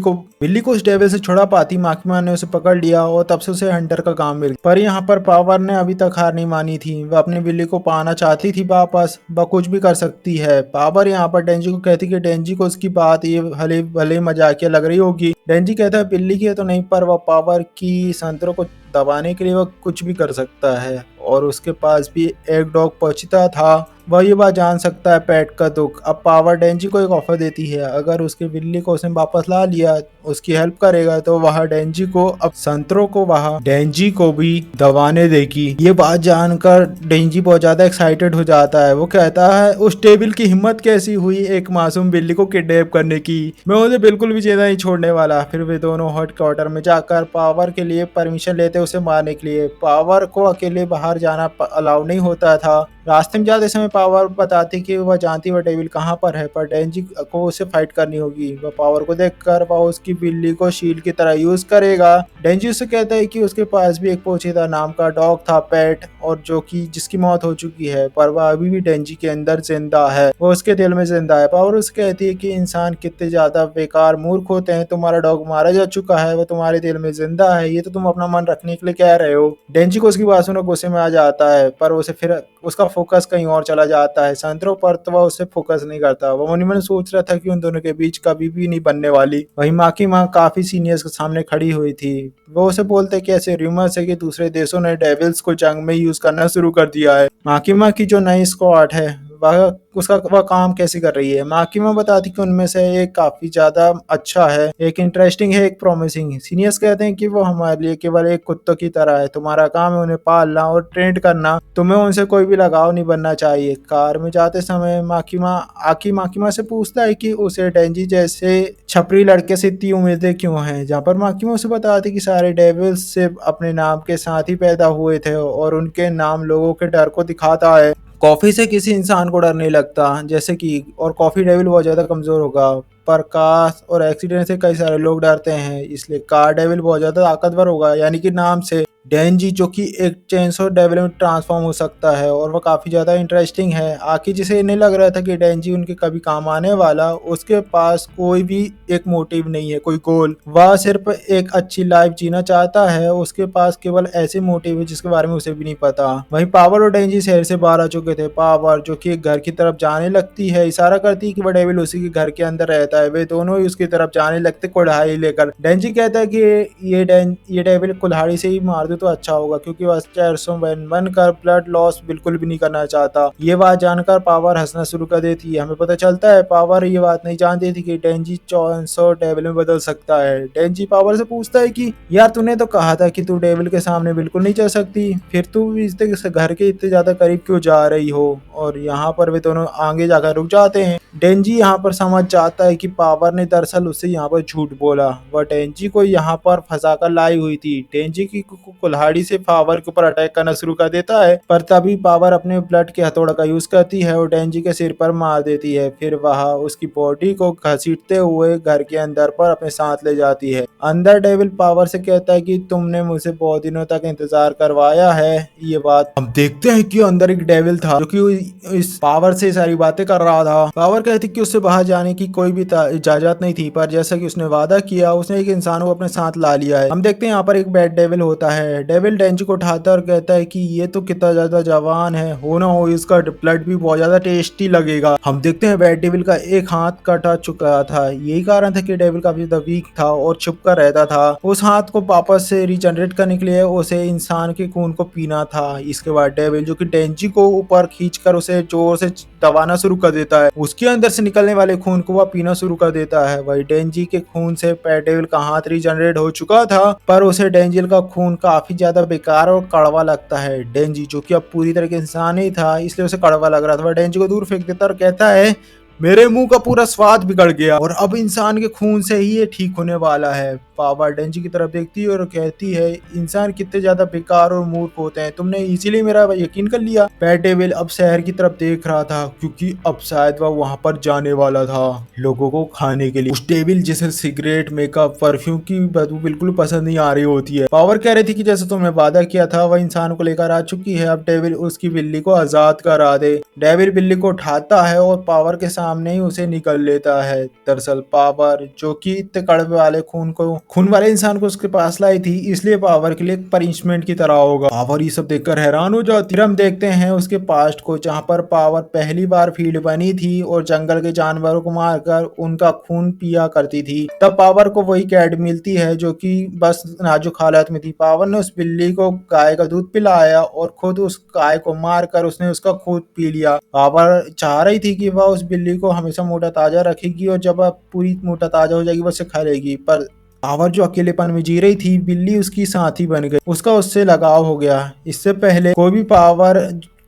को उस डेविल से छुड़ा पाती, माकिमा ने उसे पकड़ लिया और तब से उसे हंटर का काम मिल गया। पर यहाँ पर पावर ने अभी तक हार नहीं मानी थी, वह अपनी बिल्ली को पाना चाहती थी वापस, वह कुछ भी कर सकती है। पावर यहाँ पर डेंजी को कहती कि डेंजी को उसकी बात ये भले भले मजाकिया लग रही होगी। डेंजी कहता है बिल्ली की तो नहीं, पर वह पावर की संतरों को दबाने के लिए वह कुछ भी कर सकता है और उसके पास भी एक डॉग पहुंचता था, वह ये बात जान सकता है पेट का दुख। अब पावर डेंजी को एक ऑफर देती है, अगर उसकी बिल्ली को उसने वापस ला लिया, उसकी हेल्प करेगा तो वह डेंजी को अब संतरों को वह डेंजी को भी दबाने देगी। ये बात जानकर डेंजी बहुत ज्यादा एक्साइटेड हो जाता है। वो कहता है उस टेबल की हिम्मत कैसी हुई एक मासूम बिल्ली को किडनैप करने की, मैं उसे बिल्कुल भी जिंदा नहीं छोड़ने वाला। फिर वे दोनों हेडक्वार्टर में जाकर पावर के लिए परमिशन लेते उसे मारने के लिए। पावर को अकेले बाहर जाना अलाउ नहीं होता था। रास्ते में जाते समय पावर बताती कि वह जानती वह डेविल कहाँ पर है, पर डेंजी को उसे फाइट करनी होगी। वह पावर को देखकर वह उसकी बिल्ली को शील्ड की तरह यूज करेगा। डेंजी उससे कहता है कि उसके पास भी एक पोचीदा नाम का डॉग था पेट, और जिसकी मौत हो चुकी है, पर वह अभी भी डेंजी के अंदर जिंदा है, वो उसके दिल में जिंदा है। पावर उससे कहती है कि इंसान कितने ज्यादा बेकार मूर्ख होते हैं, तुम्हारा डॉग मारा जा चुका है, वो तुम्हारे दिल में जिंदा है, ये तो तुम अपना मन रखने के लिए कह रहे हो। डेंजी को उसकी बात सुनकर गुस्से में आ जाता है, पर उसे फिर उसका फोकस कहीं और चला जाता है, संतरों पर, तो वह उससे फोकस नहीं करता। वो मन में सोच रहा था कि उन दोनों के बीच कभी भी नहीं बनने वाली। वहीं माँ की माँ काफी सीनियर्स के सामने खड़ी हुई थी। वो उसे बोलते कि ऐसे रूमर्स है कि दूसरे देशों ने डेविल्स को जंग में यूज करना शुरू कर दिया है। माँ की जो नई स्क्वाड है वह काम कैसे कर रही है। माकिमा बताती कि उनमें से एक काफी ज्यादा अच्छा है, एक इंटरेस्टिंग है, एक प्रॉमिसिंग है। सीनियर्स कहते हैं कि वो हमारे लिए केवल एक कुत्तों की तरह है, तुम्हारा काम है उन्हें पालना और ट्रेंड करना, तुम्हें उनसे कोई भी लगाव नहीं बनना चाहिए। कार में जाते समय माकिमा से पूछता है कि उसे डेंजी जैसे छपरी लड़के से इतनी उम्मीदें क्यों हैं, जहाँ पर माकिमा उसे बताती कि सारे डेविल्स सिर्फ अपने नाम के साथ ही पैदा हुए थे और उनके नाम लोगों के डर को दिखाता है। कॉफी से किसी इंसान को डर नहीं लगता, जैसे कि और कॉफी डेविल बहुत ज्यादा कमजोर होगा, पर कास और एक्सीडेंट से कई सारे लोग डरते हैं, इसलिए कार डेविल बहुत ज्यादा ताकतवर होगा, यानी कि नाम से। डेंजी जो कि एक चेंसो डेविल में ट्रांसफॉर्म हो सकता है और वह काफी ज्यादा इंटरेस्टिंग है। आखिर जिसे नहीं लग रहा था कि डेंजी उनके कभी काम आने वाला, उसके पास कोई भी एक मोटिव नहीं है, कोई गोल। वह सिर्फ एक अच्छी लाइफ जीना चाहता है, उसके पास केवल ऐसे मोटिव है जिसके बारे में उसे भी नहीं पता। वहीं पावर और डेंजी शहर से बाहर आ चुके थे। पावर जो कि एक घर की तरफ जाने लगती है, इशारा करती है कि वह डेविल उसी के घर के अंदर रहता है। वे दोनों ही उसकी तरफ जाने लगते कुल्हाड़ी लेकर। डेंजी कहता है कि ये डेविल कुल्हाड़ी से ही मार दो तो अच्छा होगा, क्योंकि वह 401 बनकर ब्लड लॉस बिल्कुल भी नहीं करना चाहता। ये बात जानकर पावर हंसना शुरू कर देती है। हमें पता चलता है पावर ये बात नहीं जानती थी कि डेंजी 400 डेविल में बदल सकता है। डेंजी पावर से पूछता है कि यार तूने तो कहा था कि तू डेविल के सामने बिल्कुल नहीं चल सकती, फिर तू इस घर के इतने ज्यादा करीब क्यों जा रही हो। और यहाँ पर वे दोनों आगे जाकर रुक जाते हैं। डेंजी यहाँ पर समझ जाता है कि पावर ने दरअसल उससे यहाँ पर झूठ बोला, वह डेंजी को यहाँ पर फंसा कर लाई हुई थी। डेंजी की कुल्हाड़ी से पावर के ऊपर अटैक करना शुरू कर देता है, पर तभी पावर अपने ब्लड के हथौड़ा का यूज करती है और डेंजी के सिर पर मार देती है। फिर वह उसकी बॉडी को घसीटते हुए घर के अंदर पर अपने साथ ले जाती है। अंदर डेविल पावर से कहता है कि तुमने मुझे बहुत दिनों तक इंतजार करवाया है। ये बात हम देखते हैं कि अंदर एक डेविल था जो कि इस पावर से सारी बातें कर रहा था। पावर कहती कि उससे बाहर जाने की कोई भी इजाजत नहीं थी, पर जैसा कि उसने वादा किया उसने एक इंसान को अपने साथ ला लिया है। हम देखते हैं यहाँ पर एक बैड डेविल होता है। डेविल डेंजी को उठाता है और कहता है कि ये तो कितना ज्यादा जवान है, हो ना हो इसका ब्लड भी बहुत ज्यादा टेस्टी लगेगा। हम देखते हैं बैड डेविल का एक हाथ कटा चुका था, यही कारण था कि डेविल काफी ज्यादा वीक था और छुप कर रहता था। उस हाथ को वापस से रिजनरेट करने के लिए उसे इंसान के खून को पीना था। इसके बाद डेविल जो कि डेंजी को ऊपर खींचकर उसे जोर से दबाना शुरू कर देता है, उसके अंदर से निकलने वाले खून को वह पीना शुरू कर देता है। वही डेंजी के खून से बैड डेविल का हाथ रिजनरेट हो चुका था, पर उसे डेंजिल का खून काफी ज्यादा बेकार और कड़वा लगता है। डेंजी जो कि अब पूरी तरह के इंसान ही था, इसलिए उसे कड़वा लग रहा था। वह डेंजी को दूर फेंक देता और कहता है मेरे मुंह का पूरा स्वाद बिगड़ गया और अब इंसान के खून से ही ये ठीक होने वाला है। पावर डेंजी की तरफ देखती है और कहती है इंसान कितने ज्यादा बेकार और मूर्ख होते हैं, तुमने इसीलिए मेरा यकीन कर लिया। बैड डेविल अब शहर की तरफ देख रहा था, क्योंकि अब शायद वह वहां पर जाने वाला था लोगों को खाने के लिए। उस डेविल जिसे सिगरेट, मेकअप, परफ्यूम की बदबू बिल्कुल पसंद नहीं आ रही होती है। पावर कह रही थी कि जैसे तुमने वादा किया था वह इंसान को लेकर आ चुकी है, अब डेविल उसकी बिल्ली को आजाद करा दे। डेविल बिल्ली को उठाता है और पावर के सामने ही उसे निकल लेता है। दरअसल पावर जो कि इतने कड़वे वाले खून वाले इंसान को उसके पास लाई थी, इसलिए पावर के लिए पनिशमेंट की तरह होगा। पावर ये सब देखकर हैरान हो जाती। फिर हम देखते हैं उसके पास्ट को, जहाँ पर पावर पहली बार फील्ड बनी थी और जंगल के जानवरों को मारकर उनका खून पिया करती थी। तब पावर को वही कैट मिलती है जो कि बस नाजुक हालत में थी। पावर ने उस बिल्ली को गाय का दूध पिलाया और खुद उस गाय को मारकर उसने उसका खून पी लिया। पावर चाह रही थी कि वह उस बिल्ली को हमेशा मोटा ताजा रखेगी और जब वह पूरी मोटा ताजा हो जाएगी वह उसे खा लेगी, पर पावर जो अकेलेपन में जी रही थी, बिल्ली उसकी साथी बन गई, उसका उससे लगाव हो गया। इससे पहले कोई भी पावर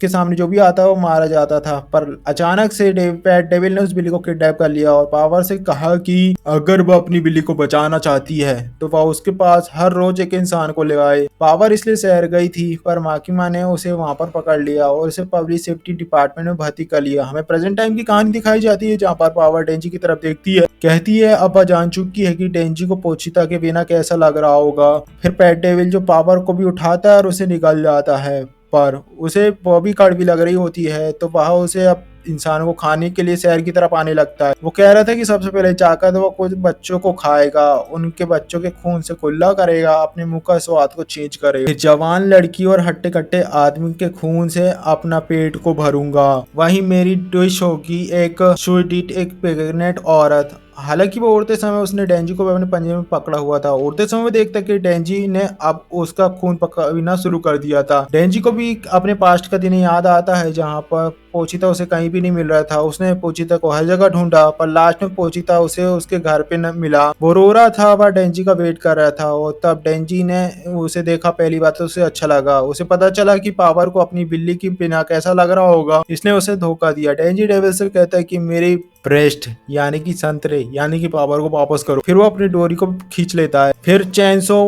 के सामने जो भी आता वो मारा जाता था, पर अचानक से पैट डेविल ने उस बिल्ली को किडनैप कर लिया और पावर से कहा कि अगर वह अपनी बिल्ली को बचाना चाहती है तो वह उसके पास हर रोज एक इंसान को ले आए। पावर इसलिए शहर गई थी, पर माकिमा ने उसे वहां पर पकड़ लिया और उसे पब्लिक सेफ्टी डिपार्टमेंट में भर्ती कर लिया। हमें प्रेजेंट टाइम की कहानी दिखाई जाती है, जहाँ पर पावर डेंजी की तरफ देखती है, कहती है अब वह जान चुकी है कि डेंजी को पोचिता के बिना कैसा लग रहा होगा। फिर पैट डेविल जो पावर को भी उठाता है और उसे निकल जाता है, पर उसे वो भी कड़वी लग रही होती है, तो वह उसे अब इंसान को खाने के लिए शहर की तरफ आने लगता है। वो कह रहा था कि सबसे पहले जाकर तो वो कुछ बच्चों को खाएगा, उनके बच्चों के खून से कुल्ला करेगा, अपने मुंह का स्वाद को चेंज करेगा, फिर जवान लड़की और हट्टे कट्टे आदमी के खून से अपना पेट को भरूंगा। वहीं मेरी डिश होगी एक स्वीट, एक प्रेग्नेंट औरत। हालांकि वो उड़ते समय उसने डेंजी को अपने पंजे में पकड़ा हुआ था। उड़ते समय देखता कि डेंजी ने अब उसका खून पीना शुरू कर दिया था। डेंजी को भी अपने पास्ट का दिन याद आता है, जहाँ पर पोचिता उसे कहीं भी नहीं मिल रहा था। उसने पोचिता को हर जगह ढूंढा पर लास्ट में पोचिता उसे उसके घर पे न मिला। वो रो रहा था, वह डेंजी का वेट कर रहा था और तब डेंजी ने उसे देखा। पहली बात तो उसे अच्छा लगा, उसे पता चला कि पावर को अपनी बिल्ली की बिना कैसा लग रहा होगा। इसने उसे धोखा दिया। डेंजी डेविल से कहता है कि मेरी ब्रेस्ट यानी कि संतरे यानी कि पावर को वापस करो। फिर वो अपनी डोरी को खींच लेता है। फिर चैनसो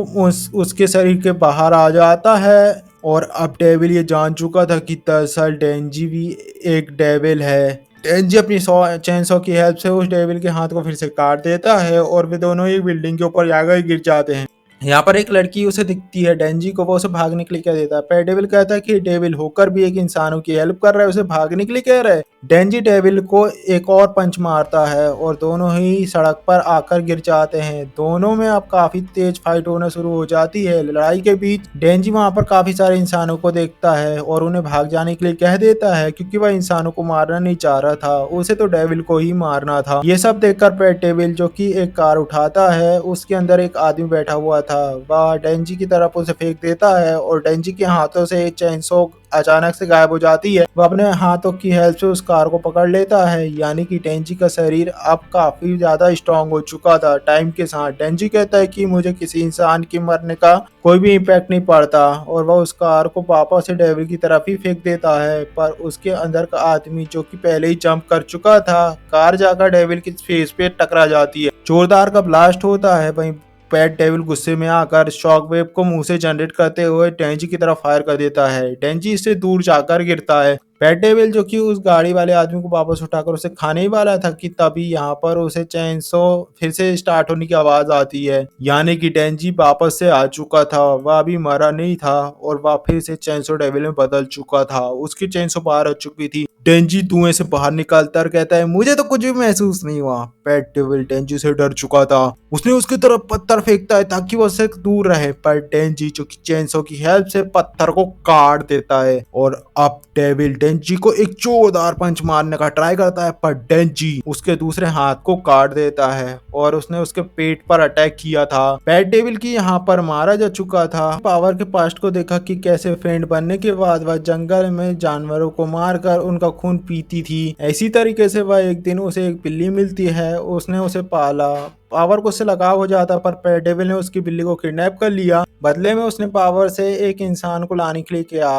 उसके शरीर के बाहर आ जाता है और अब डेविल ये जान चुका था कि दरअसल डेंजी भी एक डेविल है। डेंजी अपनी चैनसो की हेल्प से उस डेविल के हाथ को फिर से काट देता है और वे दोनों एक बिल्डिंग के ऊपर जाकर गिर जाते हैं। यहाँ पर एक लड़की उसे दिखती है डेंजी को, वो उसे भागने के लिए कह देता है। पर डेविल कहता है कि डेविल होकर भी एक इंसानों की हेल्प कर रहा है, उसे भागने के लिए कह रहा है। डेंजी डेविल को एक और पंच मारता है और दोनों ही सड़क पर आकर गिर जाते हैं। दोनों में अब काफी तेज फाइट होना शुरू हो जाती है। लड़ाई के बीच डेंजी वहां पर काफी सारे इंसानों को देखता है और उन्हें भाग जाने के लिए कह देता है क्योंकि वह इंसानों को मारना नहीं चाह रहा था, उसे तो डेविल को ही मारना था। ये सब देखकर पेट डेविल जो कि एक कार उठाता है, उसके अंदर एक आदमी बैठा हुआ था, वह डेंजी की तरफ उसे फेंक देता है और डेंजी के हाथों से एक चेनसो अचानक से गायब हो जाती है। वह अपने हाथों की हेल्प से उस कार को पकड़ लेता है, यानी कि डेंजी का शरीर अब काफी ज्यादा स्ट्रांग हो चुका था टाइम के साथ। डेंजी कहता है कि मुझे किसी इंसान के मरने का कोई भी इम्पैक्ट नहीं पड़ता और वह उस कार को वापस से डेविल की तरफ ही फेंक देता है। पर उसके अंदर का आदमी जो कि पहले ही जंप कर चुका था, कार जाकर डेविल के फेस पे टकरा जाती है। जोरदार का ब्लास्ट होता है। वहीं पैट डेविल गुस्से में आकर शॉक वेव को मुंह से जनरेट करते हुए डेंजी की तरफ फायर कर देता है। डेंजी इससे दूर जाकर गिरता है। पैट डेविल जो कि उस गाड़ी वाले आदमी को वापस उठाकर उसे खाने ही वाला था कि तभी यहाँ पर उसे चैनसो फिर से स्टार्ट होने की आवाज आती है, यानी कि डेंजी वापस से आ चुका था। वह अभी मरा नहीं था और वह फिर से चैनसो डेविल में बदल चुका था। उसकी चैनसो बाहर आ चुकी थी। डेंजी धुएं से बाहर निकलता और कहता है मुझे तो कुछ भी महसूस नहीं हुआ। पैट डेविल डेंजी से डर चुका था। उसने उसकी तरफ पत्थर फेंकता है ताकि वो उससे दूर रहे, पर डेंजी जो कि चैनसो की हेल्प से पत्थर को काट देता है और अब डेविल डेंजी को एक जोरदार पंच मारने का ट्राई करता है, पर डेंजी उसके दूसरे हाथ को काट देता है और उसने उसके पेट पर अटैक किया था। पैट डेविल की यहाँ पर मारा जा चुका था। पावर के पास्ट को देखा कि कैसे फ्रेंड बनने के बाद वह जंगल में जानवरों को मारकर उनका खून पीती थी। ऐसी तरीके से वह एक दिन उसे एक बिल्ली मिलती है, उसने उसे पाला। पावर को उससे लगाव हो जाता, पर पैट डेविल ने उसकी बिल्ली को किडनैप कर लिया। बदले में उसने पावर से एक इंसान को लाने के लिए किया।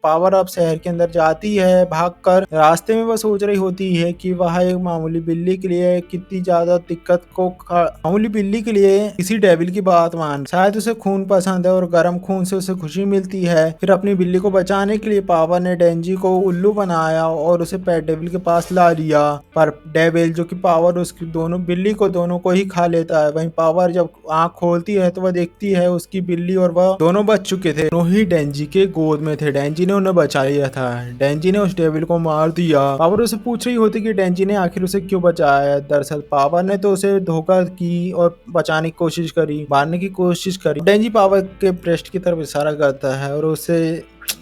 पावर अब शहर के अंदर जाती है भागकर। रास्ते में वह सोच रही होती है कि वह एक मामूली बिल्ली के लिए कितनी ज्यादा दिक्कत को मामूली बिल्ली के लिए किसी डेविल की बात मान। शायद उसे खून पसंद है और गर्म खून से उसे खुशी मिलती है। फिर अपनी बिल्ली को बचाने के लिए पावर ने डेंजी को उल्लू बनाया और उसे पैट डेविल के पास ला लिया। पर डेविल जो कि पावर उसकी दोनों बिल्ली को दोनों को ही खा लेता है। वहीं पावर जब आंख खोलती है तो वह देखती है उसकी बिल्ली और वह दोनों बच चुके थे। दोनों ही डेंजी के गोद में थे। डेंजी ने उन्हें बचा लिया था। डेंजी ने उस डेविल को मार दिया। पावर उसे पूछ रही होती कि डेंजी ने आखिर उसे क्यों बचाया। दरअसल पावर ने तो उसे धोखा की और बचाने की कोशिश करी, मारने की कोशिश करी। डेंजी पावर के ब्रेस्ट की तरफ इशारा करता है और उसे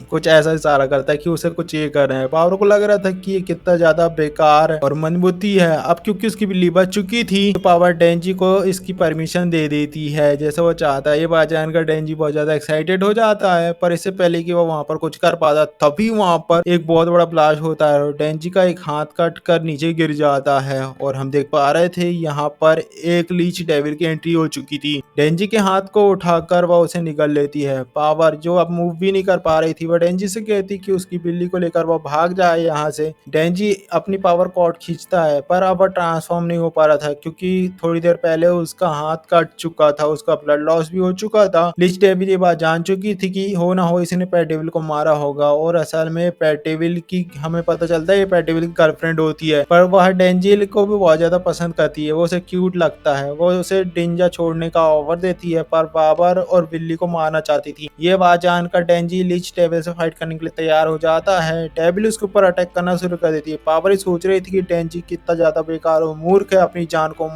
कुछ ऐसा इशारा करता है कि उसे कुछ ये कर रहे हैं। पावर को लग रहा था कि ये कितना ज्यादा बेकार और मनबुद्धि है। अब क्योंकि उसकी बिल्ली बच चुकी थी तो पावर डेंजी को इसकी परमिशन दे देती है जैसे वो चाहता है। ये बात जानकर डेंजी बहुत ज्यादा एक्साइटेड हो जाता है, पर इससे पहले कि वो वहां पर कुछ कर पाता तभी वहां पर एक बहुत बड़ा ब्लास्ट होता है और डेंजी का एक हाथ कट कर नीचे गिर जाता है। और हम देख पा रहे थे यहाँ पर एक लीच डेविल की एंट्री हो चुकी थी। डेंजी के हाथ को उठाकर वह उसे निगल लेती है। पावर जो अब मूव भी नहीं कर पा रही थी, वह डेंजी से कहती कि उसकी बिल्ली को लेकर वह भाग जाए यहाँ से। डेंजी अपनी पावर कॉर्ड खींचता है, पर अब वह ट्रांसफॉर्म नहीं हो पा रहा था क्योंकि थोड़ी देर पहले उसका हाथ कट चुका था, उसका ब्लड लॉस भी हो चुका था। लिच डेविल ये बात जान चुकी थी कि हो ना हो इसने पैट डेविल को मारा होगा और असल में पैट डेविल की हमें पता चलता है ये पैट डेविल की गर्लफ्रेंड होती है। पर वह डेंजी को भी बहुत ज्यादा पसंद करती है, वो उसे क्यूट लगता है। वो उसे डेंजा छोड़ने का ऑफर देती है, पर पावर और बिल्ली को मारना चाहती थी। ये बात जानकर डेंजी लिच डेविल से फाइट करने के लिए तैयार हो जाता है। डेविल उसके ऊपर अटैक करना शुरू कर देती है। पावर ही सोच रही थी कि डेंजी कितना ज्यादा बेकार और मूर्ख है, अपनी जान को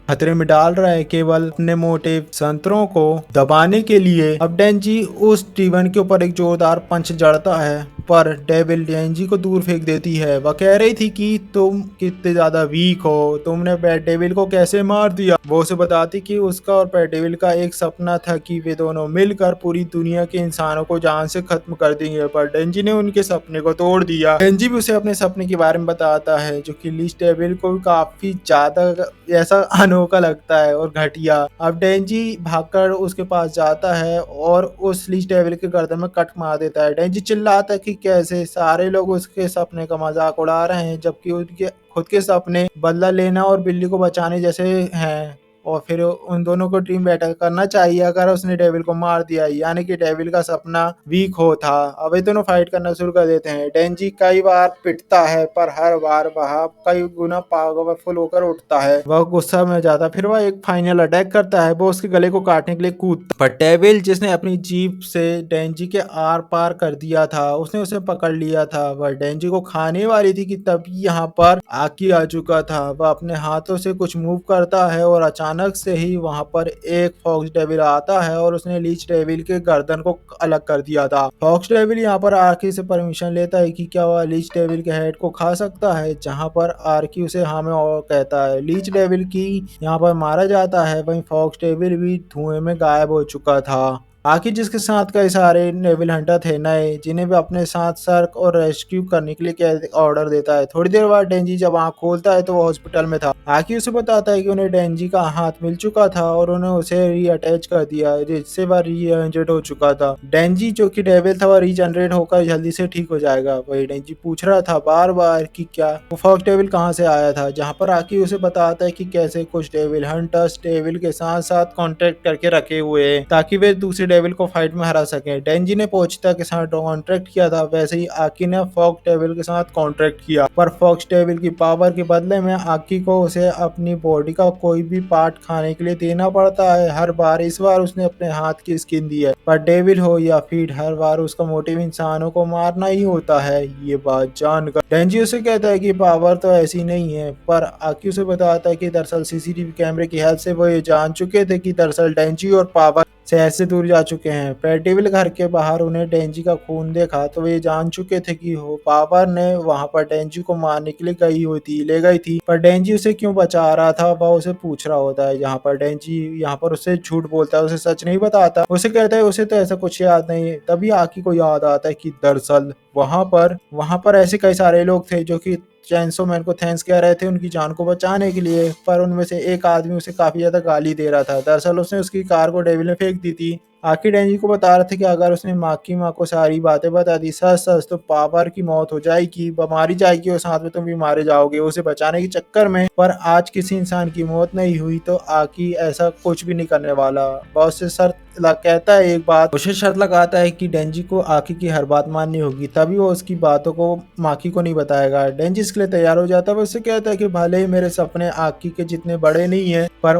खतरे में डाल रहा है केवल अपने मोटे संतरों को दबाने के लिए। अब डेंजी उस स्टीवन के ऊपर एक जोरदार पंच जड़ता है, पर डेविल डेंजी को दूर फेंक देती है। वह कह रही थी कि तुम कितने ज्यादा वीक हो, तुमने बैड डेविल को कैसे मार दिया। वो उसे बताती कि उसका और बैड डेविल का एक सपना था कि वे दोनों मिलकर पूरी दुनिया के इंसानों को जान से खत्म कर देंगे, पर डेंजी ने उनके सपने को तोड़ दिया। डेंजी भी उसे अपने सपने के बारे में बताता है, जो कि लीच डेविल को काफी ज्यादा ऐसा अनोखा लगता है और घटिया। अब डेंजी भागकर उसके पास जाता है और उस लीच डेविल के गर्दन में कट मार देता है। डेंजी चिल्लाता है कि कैसे सारे लोग उसके सपने का मजाक उड़ा रहे हैं, जबकि उनके खुद के सपने बदला लेना और बिल्ली को बचाने जैसे हैं। और फिर उन दोनों को टीम बैटल करना चाहिए अगर उसने डेविल को मार दिया, यानी कि डेविल का सपना वीक हो था। अब ये दोनों फाइट करना शुरू कर देते हैं। डेंजी कई बार पिटता है, पर हर बार वह कई गुना पावरफुल होकर उठता है। वह गुस्सा में जाता है, फिर वह एक फाइनल अटैक करता है। वो उसके गले को काटने के लिए कूदता, पर डेविल जिसने अपनी जीप से डेंजी के आर पार कर दिया था, उसने उसे पकड़ लिया था। वह डेंजी को खाने वाली थी कि तभी यहाँ पर आकी आ चुका था। वह अपने हाथों से कुछ मूव करता है और अचानक से ही वहां पर एक फॉक्स डेविल आता है और उसने लीच डेविल के गर्दन को अलग कर दिया था। फॉक्स डेविल यहाँ पर आर्की से परमिशन लेता है कि क्या वह लीच डेविल के हेड को खा सकता है, जहाँ पर आर्की उसे हाँ में और कहता है। लीच डेविल की यहाँ पर मारा जाता है, वहीं फॉक्स डेविल भी धुएं में गायब हो चुका था। आखिर जिसके साथ कई सारे नेविल हंटर थे नए, जिन्हें भी अपने साथ सर्च और रेस्क्यू करने के लिए ऑर्डर देता है। थोड़ी देर बाद डेंजी जब आँख खोलता है तो वो हॉस्पिटल में था। आखिर उसे बताता है कि उन्हें डेंजी का हाथ मिल चुका था और उन्हें उसे रीअटैच कर दिया, जिससे वह रीजनरेट हो चुका था। डेंजी जो कि डेविल था, वह रीजनरेट होकर जल्दी से ठीक हो जाएगा। वही डेंजी पूछ रहा था बार बार कि क्या वो फॉक्स डेविल कहाँ से आया था, जहाँ पर आखिर उसे बताता है कि कैसे कुछ डेविल हंटर्स डेविल के साथ साथ कॉन्ट्रैक्ट करके रखे हुए हैं ताकि वे दूसरे डेविल को फाइट में हरा सकें। डेंजी ने पोचिता के साथ कॉन्ट्रैक्ट किया था, वैसे ही आकी ने फॉक्स डेविल के साथ कॉन्ट्रैक्ट किया, पर फॉक्स डेविल की पावर के बदले में आकी को उसे अपनी बॉडी का कोई भी पार्ट खाने के लिए देना पड़ता है हर बार। इस बार उसने अपने हाथ की स्किन दी है, पर डेविल हो या फीड, हर बार उसका मोटिव इंसानों को मारना ही होता है। ये बात जानकर डेंजी उसे कहता है कि पावर तो ऐसी नहीं है, पर आकी उसे बताता है कि दरअसल सीसीटीवी कैमरे की हेल्प से वो ये जान चुके थे कि दरअसल डेंजी और पावर शहर से दूर जा चुके हैं। पेटिवल घर के बाहर उन्हें डेंजी का खून देखा तो वे जान चुके थे कि हो पावर ने वहां पर डेंजी को मारने के लिए ले गई थी, पर डेंजी उसे क्यों बचा रहा था वह उसे पूछ रहा होता है। जहाँ पर डेंजी यहाँ पर उसे झूठ बोलता है, उसे सच नहीं बताता। उसे कहता है उसे तो ऐसा कुछ याद नहीं है। तभी आकी को याद आता है कि दरअसल वहां पर ऐसे कई सारे लोग थे जो कि चैंसो मैन को थैंक्स कह रहे थे उनकी जान को बचाने के लिए, पर उनमें से एक आदमी उसे काफी ज्यादा गाली दे रहा था। दरअसल उसने उसकी कार को डेविल ने फेंक दी थी। आखिर डेंजी को बता रहे थे कि अगर उसने माँ को सारी बातें बता दी सच सच तो पावर की मौत हो जाएगी, मारी जाएगी और साथ में तुम भी मारे जाओगे उसे बचाने के चक्कर में। पर आज किसी इंसान की मौत नहीं हुई तो आकी ऐसा कुछ भी नहीं करने वाला। बॉस से शर्त कहता है एक बात, उसे शर्त लगाता है कि डेंजी को आकी की हर बात माननी होगी, तभी वो उसकी बातों को माकी को नहीं बताएगा। डेंजी इसके लिए तैयार हो जाता है। वो उससे कहता है कि भले ही मेरे सपने आकी के जितने बड़े नहीं है, पर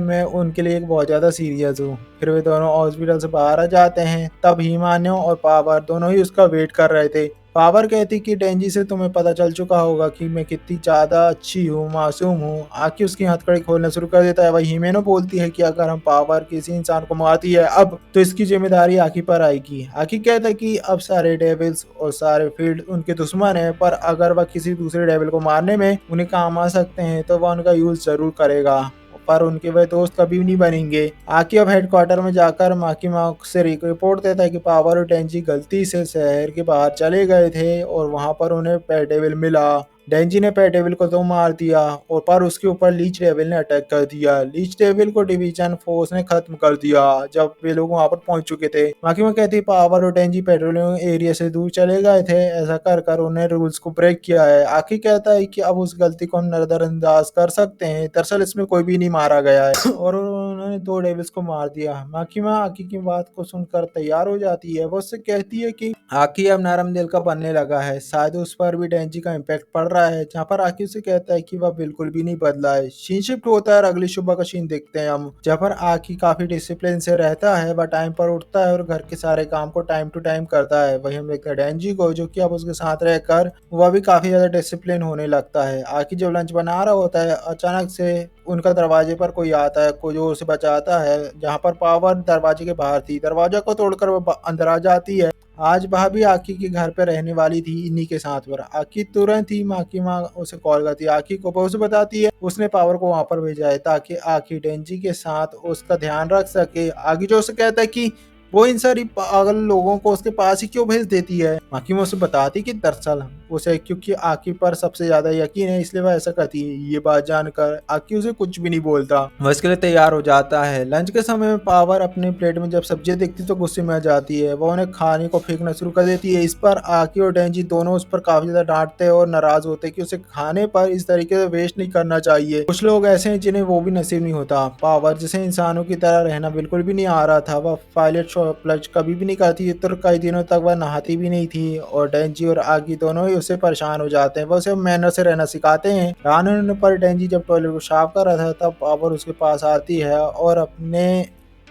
मैं उनके लिए एक बहुत ज्यादा सीरियस हूँ। फिर वे दोनों हॉस्पिटल से बाहर आ जाते हैं। तब हिमान्यो और पावर दोनों ही उसका वेट कर रहे थे। पावर कहती कि डेंजी से तुम्हें पता चल चुका होगा कि मैं कितनी ज्यादा अच्छी हूँ, मासूम हूँ। आकी उसकी हथकड़ी खोलना शुरू कर देता है। वही हिमेनो बोलती है कि अगर हम पावर किसी इंसान को मारती है अब तो इसकी जिम्मेदारी आकी पर आएगी। आकी कहता है कि अब सारे डेविल्स और सारे फील्ड उनके दुश्मन है, पर अगर वह किसी दूसरे डेविल को मारने में उन्हें काम आ सकते हैं तो वह उनका यूज जरूर करेगा, पर उनके वह दोस्त कभी नहीं बनेंगे। आकी अब हेडक्वार्टर में जाकर माकी माँ से रिपोर्ट देता है कि पावर और डेंजी गलती से शहर के बाहर चले गए थे और वहां पर उन्हें पेडेविल मिला। डेंजी ने पेडेविल को तो मार दिया और पर उसके ऊपर लीच डेविल ने अटैक कर दिया। लीच डेविल को डिवीजन फोर्स ने खत्म कर दिया जब वे लोग वहां पर पहुंच चुके थे। माकी माँ कहती पावर और डेंजी पेट्रोलियम एरिया से दूर चले गए थे, ऐसा कर कर उन्हें रूल्स को ब्रेक किया है। आकी कहता है कि अब उस गलती को हम नजरअंदाज कर सकते हैं, दरअसल इसमें कोई भी नहीं मारा गया है और उन्होंने दो डेविल्स को मार दिया। माकी माँ आकी की बात को सुनकर तैयार हो जाती है। वो उससे कहती है कि आकी अब नरम दिल का बनने लगा है, शायद उस पर भी डेंजी का इम्पैक्ट पड़ रहा है। जहाँ पर आकी उसे कहता है कि वह बिल्कुल भी नहीं बदला है। सीन शिफ्ट होता है और अगली सुबह का सीन देखते हैं हम, जहाँ पर आकी काफी डिसिप्लिन से रहता है। वह टाइम पर उठता है और घर के सारे काम को टाइम टू टाइम करता है। वही हम देखते हैं डेंजी को, जो कि अब उसके साथ रहकर वह भी काफी ज्यादा डिसिप्लिन होने लगता है। आकी जब लंच बना रहा होता है अचानक से उनका दरवाजे पर कोई आता है, कोई जो उसे बचाता है। जहाँ पर पावर दरवाजे के बाहर थी, दरवाजा को तोड़कर वो अंदर आ जाती है। आज वह भी आकी के घर पे रहने वाली थी इन्हीं के साथ। पर आकी तुरंत ही माँ की माँ उसे कॉल करती है, आकी को उसे बताती है उसने पावर को वहां पर भेजा है ताकि आकी डेंजी के साथ उसका ध्यान रख सके। आकी जो उसे कहता है कि वो इन सारी पागल लोगों को उसके पास ही क्यों भेज देती है। माकी में उसे बताती कि दरअसल उसे क्योंकि आकी पर सबसे ज्यादा यकीन है इसलिए वह ऐसा करती है। ये बात जानकर आकी उसे कुछ भी नहीं बोलता, वह इसके लिए तैयार हो जाता है। लंच के समय में पावर अपनी प्लेट में जब सब्जियां देखती तो गुस्से में आ जाती है, वो उन्हें खाने को फेंकना शुरू कर देती है। इस पर आकी और डेंजी दोनों उस पर काफी ज्यादा डांटते और नाराज होते हैं कि उसे खाने पर इस तरीके से वेस्ट नहीं करना चाहिए। कुछ लोग ऐसे हैं जिन्हें वो भी नसीब नहीं होता। पावर जिसे इंसानों की तरह रहना बिल्कुल भी नहीं आ रहा था, वह पायलट फ्लश कभी भी नहीं करती तो कई दिनों तक वह नहाती भी नहीं थी और डेंजी और आगी दोनों ही उससे परेशान हो जाते हैं। वह उसे मैनर से रहना सिखाते हैं। रात होने पर डेंजी जब टॉयलेट को साफ कर रहा था तब पावर उसके पास आती है और अपने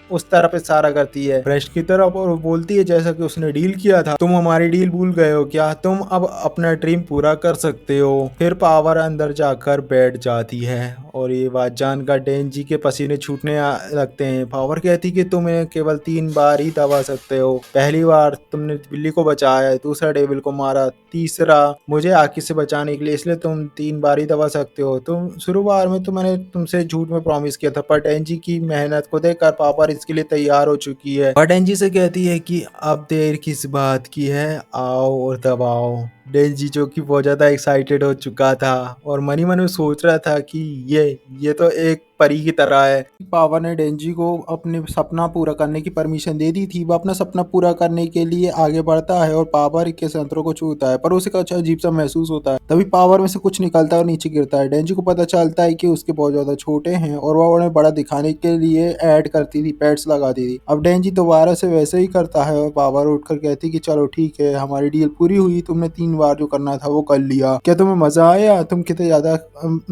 उस तरफ इशारा करती है ब्रेस्ट की तरफ और वो बोलती है जैसा कि उसने डील किया था, तुम हमारी डील भूल गए हो क्या, तुम अब अपना ड्रीम पूरा कर सकते हो। फिर पावर अंदर जाकर बैठ जाती है और ये बात जानकर डेंजी के पसीने छूटने लगते हैं। पावर कहती कि तुम इन्हें केवल 3 बार ही दबा सकते हो, पहली बार तुमने बिल्ली को बचाया, दूसरा डेविल को मारा, तीसरा मुझे आकी से बचाने के लिए, इसलिए तुम 3 बार ही दबा सकते हो। तुम शुरुआत में तो मैंने तुमसे झूठ में प्रॉमिस किया था, पर डेंजी की मेहनत को देखकर पावर इसके लिए तैयार हो चुकी है। पर डेंजी से कहती है कि अब देर किस बात की है, आओ और दबाओ। डेंजी जो कि बहुत ज्यादा एक्साइटेड हो चुका था और मनी मन में सोच रहा था कि ये तो एक परी की तरह है। पावर ने डेंजी को अपने सपना पूरा करने की परमिशन दे दी थी। वो अपना सपना पूरा करने के लिए आगे बढ़ता है और पावर के संतरों को छूता है, पर उसे कुछ अजीब सा महसूस होता है। तभी पावर में से कुछ निकलता है और नीचे गिरता है। डेंजी को पता चलता है कि उसके बहुत ज्यादा छोटे हैं और वह उन्हें बड़ा दिखाने के लिए ऐड करती थी, पैड्स लगाती थी। अब डेंजी दोबारा से वैसे ही करता है और पावर उठकर कहती कि चलो ठीक है, हमारी डील पूरी हुई, तुमने 3 बार जो करना था वो कर लिया, क्या तुम्हें मजा आया, तुम कितने ज्यादा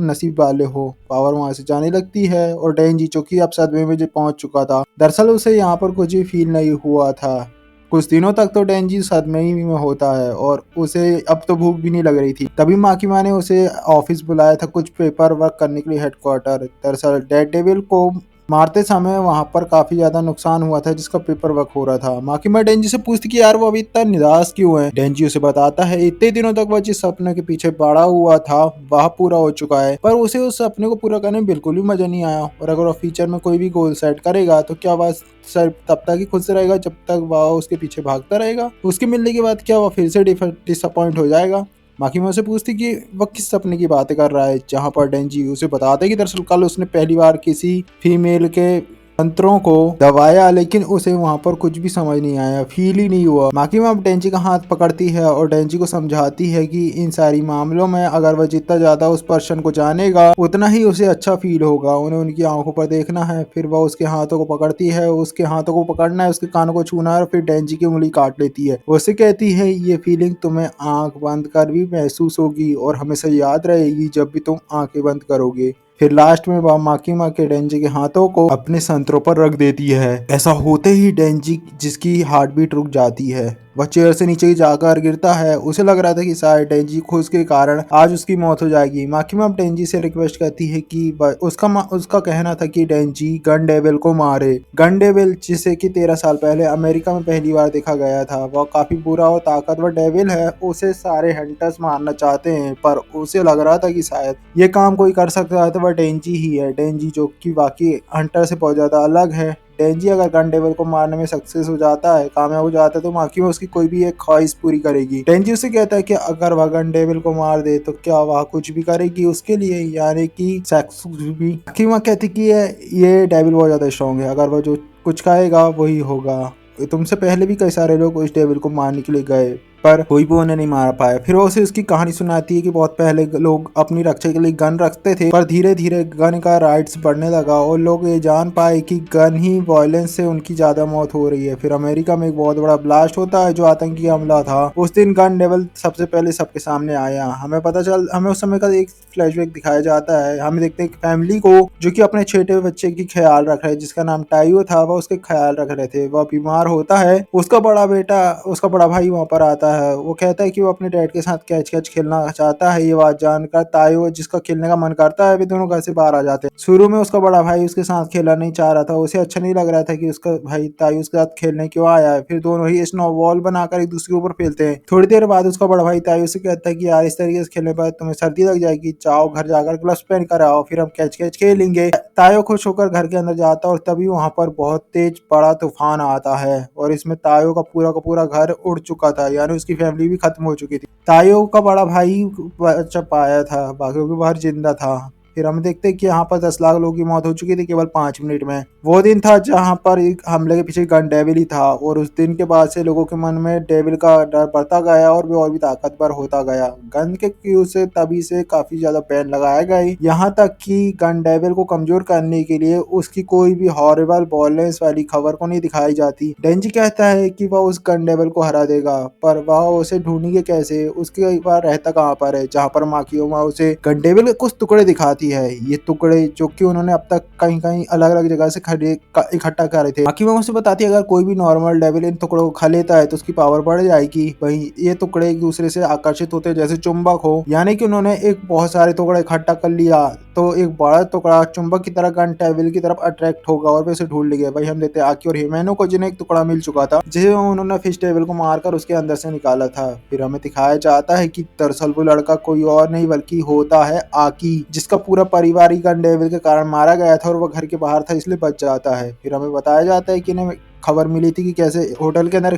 नसीब वाले हो। पावर वहां से जाने लगती है और डेंजी जो कि अब सदमे में पहुंच चुका था, दरअसल उसे यहाँ पर कुछ भी फील नहीं हुआ था। कुछ दिनों तक तो डेंजी सदमे ही में होता है और उसे अब तो भूख भी नहीं लग रही थी। तभी माँ की माँ ने उसे ऑफिस बुलाया था कुछ पेपर वर्क करने के लिए हेडक्वार्टर। दरअसल डेड डेविल को मारते समय वहां पर काफी ज्यादा नुकसान हुआ था जिसका पेपर वर्क हो रहा था। माँ की माँ डेंजी से पूछती कि यार वो अभी इतना निराश क्यों है। डेंजी उसे बताता है इतने दिनों तक वह जिस सपने के पीछे पड़ा हुआ था वह पूरा हो चुका है, पर उसे उस सपने को पूरा करने में बिल्कुल भी मजा नहीं आया और अगर वह फ्यूचर में कोई भी गोल सेट करेगा तो क्या वह सिर्फ तब तक ही खुश रहेगा जब तक वह उसके पीछे भागता रहेगा। उसके मिलने के बाद क्या वह फिर से डिसअपॉइंट हो जाएगा। माकी में उसे पूछती कि वह किस सपने की बातें कर रहा है, जहां पर डेंजी उसे बताता है कि दरअसल कल उसने पहली बार किसी फीमेल के मंत्रों को दबाया, लेकिन उसे वहां पर कुछ भी समझ नहीं आया, फील ही नहीं हुआ। माकी में अब डेंजी का हाथ पकड़ती है और डेंजी को समझाती है कि इन सारी मामलों में अगर वह जितना ज्यादा उस पर्सन को जानेगा उतना ही उसे अच्छा फील होगा। उन्हें उनकी आंखों पर देखना है, फिर वह उसके हाथों को पकड़ती है, उसके हाथों को पकड़ना है, उसके कानों को छूना है और फिर डेंजी की उंगली काट लेती है। उससे कहती है ये फीलिंग तुम्हें आंख बंद कर भी महसूस होगी और हमेशा याद रहेगी जब भी तुम आंखें बंद करोगे। फिर लास्ट में वह माकी माँ के डेंजी के हाथों को अपने संतरों पर रख देती है। ऐसा होते ही डेंजी जिसकी हार्ट बीट रुक जाती है, वह चेयर से नीचे जाकर गिरता है। उसे लग रहा था कि शायद डेंजी खुद के कारण आज उसकी मौत हो जाएगी। माकी माँ डेंजी से रिक्वेस्ट करती है कि उसका कहना था कि डेंजी गन डेविल को मारे। गन डेविल जिसे कि 13 साल पहले अमेरिका में पहली बार देखा गया था, वह काफी बुरा और ताकतवर डेविल है। उसे सारे हंटर्स मारना चाहते हैं, पर उसे लग रहा था कि शायद ये काम कोई कर सकता है तो वह डेंजी ही है। डेंजी जो कि बाकी हंटर से बहुत ज्यादा अलग है। डेंजी अगर गन डेविल को मारने में सक्सेस हो जाता है, कामयाब हो जाता है, तो माकी में उसकी कोई भी एक ख्वाहिश पूरी करेगी। डेंजी उसे कहता है कि अगर वह गन डेविल को मार दे तो क्या वह कुछ भी करेगी उसके लिए, यानी कि सेक्स भी। माकी में कहती कि ये डेविल बहुत ज्यादा स्ट्रॉन्ग है, अगर वह जो कुछ कहेगा वही होगा। तुमसे पहले भी कई सारे लोग उस डेविल को मारने के लिए गए पर कोई भी उन्हें नहीं मार पाया। फिर वो उसे उसकी कहानी सुनाती है कि बहुत पहले लोग अपनी रक्षा के लिए गन रखते थे, पर धीरे धीरे गन का राइट्स बढ़ने लगा और लोग ये जान पाए कि गन ही वायलेंस से उनकी ज्यादा मौत हो रही है। फिर अमेरिका में एक बहुत बड़ा ब्लास्ट होता है जो आतंकी हमला था। उस दिन गन डेविल सबसे पहले सबके सामने आया। हमें उस समय का एक फ्लैशबैक दिखाया जाता है। हम देखते हैं फैमिली को जो कि अपने छोटे बच्चे की ख्याल रख रहे हैं, जिसका नाम टाइयो था, वह उसके ख्याल रख रहे थे। वह बीमार होता है, उसका बड़ा भाई वहां पर आता है। वो कहता है कि वो अपने डैड के साथ कैच कैच खेलना चाहता है। ये बात जानकर तायो, जिसका खेलने का मन करता है, वे दोनों घर से बाहर आ जाते हैं। शुरू में उसका बड़ा भाई उसके साथ खेलना नहीं चाह रहा था। उसे अच्छा नहीं लग रहा था कि उसका भाई तायो उसके साथ खेलने क्यों आया है। फिर दोनों ही स्नोबॉल बनाकर एक दूसरे के ऊपर फेलते हैं। थोड़ी देर बाद उसका बड़ा भाई तायो से कहता है कि यार इस तरीके से खेलने पर तुम्हें सर्दी लग जाएगी, जाओ घर जाकर ग्लव्स पहन कर आओ, फिर हम कैच कैच खेलेंगे। तायो खुश होकर घर के अंदर जाता है और तभी वहां पर बहुत तेज बड़ा तूफान आता है और इसमें तायो का पूरा घर उड़ चुका था, यानी उसकी फैमिली भी खत्म हो चुकी थी। तायो का बड़ा भाई बचा पाया था, बाकियों के बाहर जिंदा था। फिर हम देखते हैं कि यहाँ पर 10 लाख लोगों की मौत हो चुकी थी केवल 5 मिनट में। वो दिन था जहाँ पर एक हमले के पीछे गन डेविल ही था और उस दिन के बाद से लोगों के मन में डेविल का डर बढ़ता गया और वो और भी ताकतवर होता गया। गन के क्यू से तभी से काफी ज्यादा बैन लगाया गए, यहाँ तक कि गन डेविल को कमजोर करने के लिए उसकी कोई भी हॉरिबल वॉयलेंस वाली खबर को नहीं दिखाई जाती। डेंजी कहता है कि वह उस गन डेविल को हरा देगा, पर वह उसे ढूंढेंगे कैसे, उसके पास रहता कहाँ पर है। जहाँ पर माकियोमा उसे गन डेविल के कुछ टुकड़े दिखाती है, ये टुकड़े जो कि उन्होंने अब तक कहीं कहीं अलग अलग जगह से इकट्ठा करे थे। माकियोमा उसे बताती है अगर कोई भी नॉर्मल डेविल इन टुकड़ों को खा लेता है तो उसकी पावर बढ़ जाएगी। वहीं ये टुकड़े एक दूसरे से आकर्षित होते हैं जैसे चुंबक हो, यानी कि उन्होंने एक बहुत सारे टुकड़े इकट्ठा कर लिया तो एक बड़ा टुकड़ा चुंबक की तरह गन डेविल की तरफ अट्रैक्ट होगा और वे उसे ढूंढ लेंगे। वही हम देते हैं आकी और हिमेनो को, जिन्हें एक टुकड़ा मिल चुका था जिसे उन्होंने फिश डेविल को मारकर उसके अंदर से निकाला था। फिर हमें दिखाया जाता है कि दरअसल वो लड़का कोई और नहीं बल्कि होता है आकी, जिसका पूरा परिवार ही गन डेविल के कारण मारा गया था और वो घर के बाहर था इसलिए बच जाता है। फिर हमें बताया जाता है कि इन्हें खबर मिली थी कि कैसे होटल के अंदर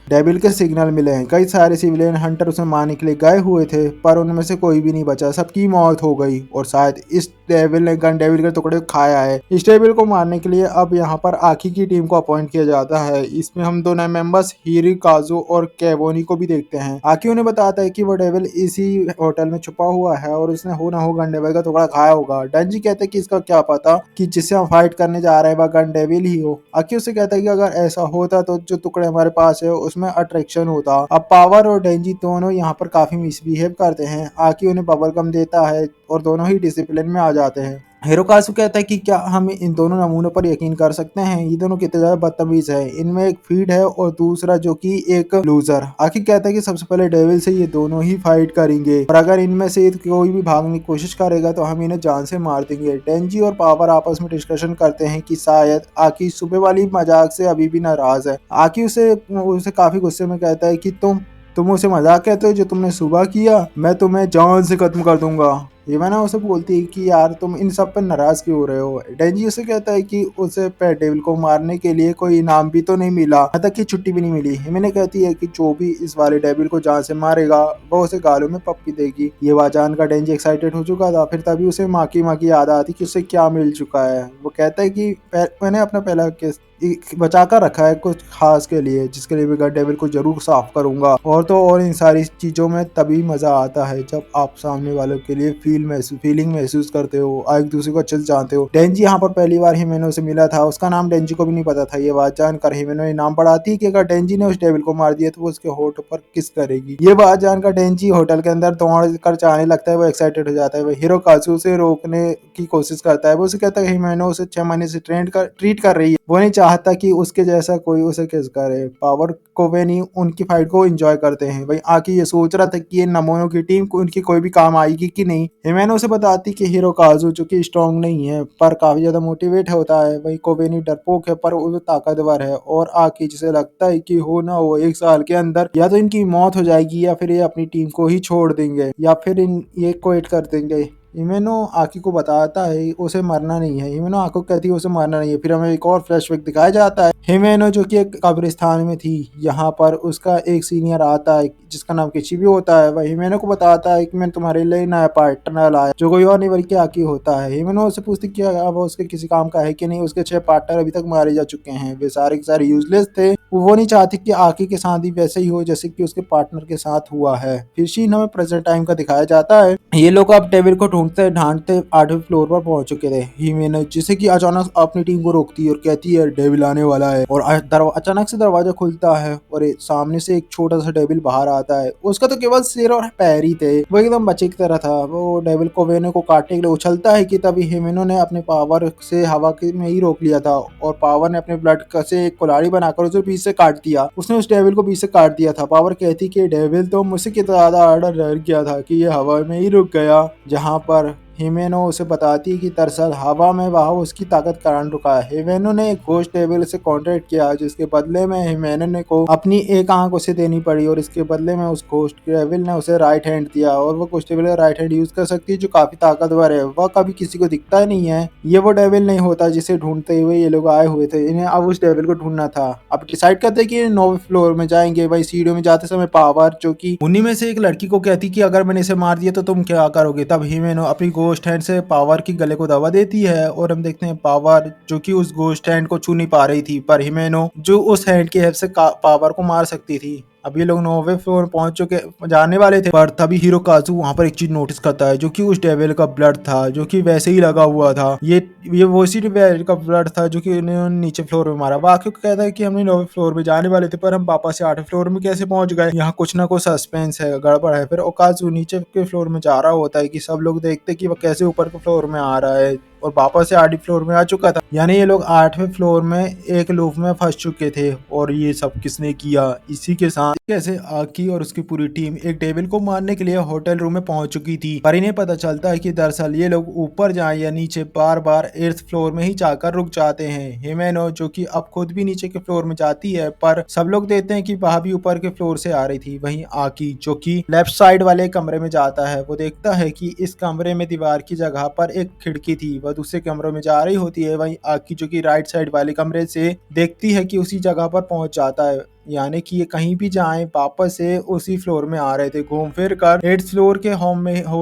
डेविल के सिग्नल मिले हैं। कई सारे सिविलियन हंटर उसे मारने के लिए गए हुए थे पर उनमें से कोई भी नहीं बचा, सबकी मौत हो गई और शायद इस डेविल ने गन डेविल के टुकड़े खाया है। इस डेविल को मारने के लिए अब यहाँ पर आकी की टीम को अपॉइंट किया जाता है। इसमें हम दो नए मेंबर्स हिरिकाजु और केवोनी को भी देखते हैं। आकी उन्हें बताता है कि वो डेविल इसी होटल में छुपा हुआ है और उसने हो ना हो गन डेविल का टुकड़ा खाया होगा। डेंजी कहते हैं कि इसका क्या पता कि जिससे हम फाइट करने जा रहे हैं वह गन डेविल ही हो। आकी उससे कहता है कि अगर ऐसा होता तो जो टुकड़े हमारे पास है उसमें अट्रैक्शन होता। अब पावर और डेंजी दोनों यहाँ पर काफी मिसबिहेव करते हैं। आकी उन्हें बबल गम देता है और दोनों ही डिसिप्लिन में आ जाते हैं। हिरोकाजु कहता है कि क्या हम इन दोनों नमूनों पर यकीन कर सकते हैं, ये दोनों कितने ज्यादा बदतमीज है, इनमें एक फीड है और दूसरा जो कि एक लूजर। आखिर कहता है कि सबसे पहले डेविल से ये दोनों ही फाइट करेंगे और अगर इनमें से कोई भी भागने की कोशिश करेगा तो हम इन्हें जान से मार देंगे। डेंजी और पावर आपस में डिस्कशन करते हैं कि शायद आकी सुबह वाली मजाक से अभी भी नाराज है। आकी उसे काफी गुस्से में कहता है कि तुम उसे मजाक कहते हो जो तुमने सुबह किया, मैं तुम्हें जान से खत्म कर दूंगा। हिमेनो उसे बोलती है कि यार तुम इन सब पर नाराज क्यों हो रहे हो। डेंजी उसे कहता है कि उसे पेट डेविल को मारने के लिए कोई इनाम भी तो नहीं मिला, यहाँ तक कि छुट्टी भी नहीं मिली। हिमेनो कहती है कि जो भी इस वाले डेविल को जान से मारेगा वो उसे गालों में पप्पी देगी। ये बात जानकर डेंजी एक्साइटेड हो चुका था। फिर तभी उसे माकी याद आती कि उसे क्या मिल चुका है। वो कहता है कि मैंने अपना पहला केस बचा कर रखा है कुछ खास के लिए, जिसके लिए मैं गन डेविल को जरूर साफ करूंगा। और तो और इन सारी चीजों में तभी मजा आता है जब आप सामने वालों के लिए फीलिंग महसूस करते हो, एक दूसरे को अच्छे से जानते हो। डेंजी यहाँ पर पहली बार हिमेनो से मिला था, उसका नाम डेंजी को भी नहीं पता था। ये बात जानकर हिमेनो ने नाम बढ़ाती है कि अगर डेंजी ने उस डेविल को मार दिया तो वो उसके होठ पर किस करेगी। ये बात जानकर डेंजी होटल के अंदर दौड़ कर जाने लगता है, वो एक्साइटेड हो जाता है। वो हिरोकाजु से रोकने की कोशिश करता है। वो उसे कहता है हिमेनो उसे 6 महीने से ट्रीट कर रही है, वो नहीं चाहता कि उसके जैसा कोई उसे किस करे। पावर कोवेनी उनकी फाइट को एंजॉय करते हैं। वहीं आकी ये सोच रहा था कि ये नमूनों की टीम को उनकी कोई भी काम आएगी कि नहीं। हिमेनो उसे बताती कि हिरोकाजु जो कि स्ट्रॉन्ग नहीं है पर काफी ज्यादा मोटिवेट होता है, वहीं कोवेनी डरपोक है पर वो ताकतवर है। और आकी जिसे लगता है कि हो ना हो 1 साल के अंदर या तो इनकी मौत हो जाएगी या फिर ये अपनी टीम को ही छोड़ देंगे या फिर ये क्विट कर देंगे। हिमेनो आकी को बताता है उसे मरना नहीं है। हिमेनो आकी को कहती है उसे मरना नहीं है। फिर हमें एक और फ्लैशबैक दिखाया जाता है। हिमेनो जो कि एक कब्रिस्तान में थी, यहाँ पर उसका एक सीनियर आता है जिसका नाम किचिबी होता है। वह हिमेनो को बताता है कि मैं तुम्हारे लिए नया पार्टनर लाया, जो कोई और नहीं बल्कि आकी होता है। हिमेनो उससे पूछती कि अब उसके किसी काम का है कि नहीं। उसके 6 पार्टनर अभी तक मारे जा चुके हैं, वे सारे के सारे यूजलेस थे। वो नहीं चाहती कि आकी के साथ भी वैसे ही हो जैसे कि उसके पार्टनर के साथ हुआ है। फिर सीन हमें प्रेजेंट टाइम का दिखाया जाता है। ये लोग अब डेविल को ढूंढते ढांढते 8वें फ्लोर पर पहुंच चुके थे। हिमेनो जिसे कि अचानक अपनी टीम को रोकती है और कहती है डेविल आने वाला है। और अचानक से दरवाजा खुलता है और सामने से एक छोटा सा डेविल बाहर आता है। उसका तो केवल सिर और पैर ही थे, वो एकदम बच्चे की तरह था। वो डेविल को वेनो को काटने के लिए उछलता है कि तभी हिमेनो ने अपने पावर से हवा में ही रोक लिया था और पावर ने अपने ब्लड से एक कुल्हाड़ी बनाकर उसे बीच से काट दिया। उसने उस डेविल को बीच से काट दिया था। पावर कहती कि डेविल तो मुझसे कितना ज्यादा डर गया था कि ये हवा में ही रुक गया। जहाँ पर हिमेनो उसे बताती है कि दरअसल हवा में बहाव उसकी ताकत कारण रुका है। हिमेनो ने एक घोस्ट डेविल से कॉन्ट्रैक्ट किया, जिसके बदले में हिमेनो को अपनी एक आंख उसे देनी पड़ी और इसके बदले में उस घोस्ट डेविल ने उसे राइट हैंड दिया और वो घोस्ट डेविल का राइट हैंड यूज कर सकती है, जो काफी ताकतवर है। वह कभी किसी को दिखता नहीं है। ये वो डेविल नहीं होता जिसे ढूंढते हुए ये लोग आए हुए थे। इन्हें अब उस डेविल को ढूंढना था। अब डिसाइड करते कि 9वें फ्लोर में जाएंगे। वही सीढ़ियों में जाते समय पावर, जो कि उन्हीं में से एक लड़की को कहती कि अगर मैंने इसे मार दिया तो तुम क्या करोगे। तब हिमेनो अपनी गोस्ट हैंड से पावर की गले को दबा देती है और हम देखते हैं पावर जो कि उस गोस्ट हैंड को छू नहीं पा रही थी, पर हिमेनो जो उस हैंड की हेल्प से पावर को मार सकती थी। अब ये लोग 9वें फ्लोर पहुंच चुके जाने वाले थे, पर तभी हिरोकाज़ु वहां पर एक चीज नोटिस करता है, जो कि उस डेविल का ब्लड था, जो कि वैसे ही लगा हुआ था। ये वो इसी डेविल का ब्लड था जो कि उन्होंने नीचे फ्लोर में मारा। बाकी को कहता है कि हमने 9वें फ्लोर में जाने वाले थे, पर हम वापस से 8वें फ्लोर में कैसे पहुंच गए। यहाँ कुछ ना कुछ सस्पेंस है, गड़बड़ है। फिर ओकाज़ु नीचे के फ्लोर में जा रहा होता है कि सब लोग देखते कि वो कैसे ऊपर के फ्लोर में आ रहा है और वापस से 8वीं फ्लोर में आ चुका था। यानी ये लोग 8वें फ्लोर में एक लूप में फंस चुके थे। और ये सब किसने किया? इसी के साथ कैसे आकी और उसकी पूरी टीम एक डेविल को मारने के लिए होटल रूम में पहुंच चुकी थी, पर इन्हें पता चलता है कि दरअसल ये लोग ऊपर जाएं या नीचे बार बार 8th फ्लोर में ही जाकर रुक जाते हैं। हिमेनो जो कि अब खुद भी नीचे के फ्लोर में जाती है, पर सब लोग देखते हैं कि वह भी ऊपर के फ्लोर से आ रही थी। वहीं आकी जो कि लेफ्ट साइड वाले कमरे में जाता है, वो देखता है कि इस कमरे में दीवार की जगह पर एक खिड़की थी। वह दूसरे कमरों में जा रही होती है। वहीं आकी जो कि राइट साइड वाले कमरे से देखती है कि उसी जगह पर पहुंच जाता है। यानी कि ये कहीं भी जाएं वापस से उसी फ्लोर में आ रहे थे, घूम फिर कर 8th फ्लोर के होम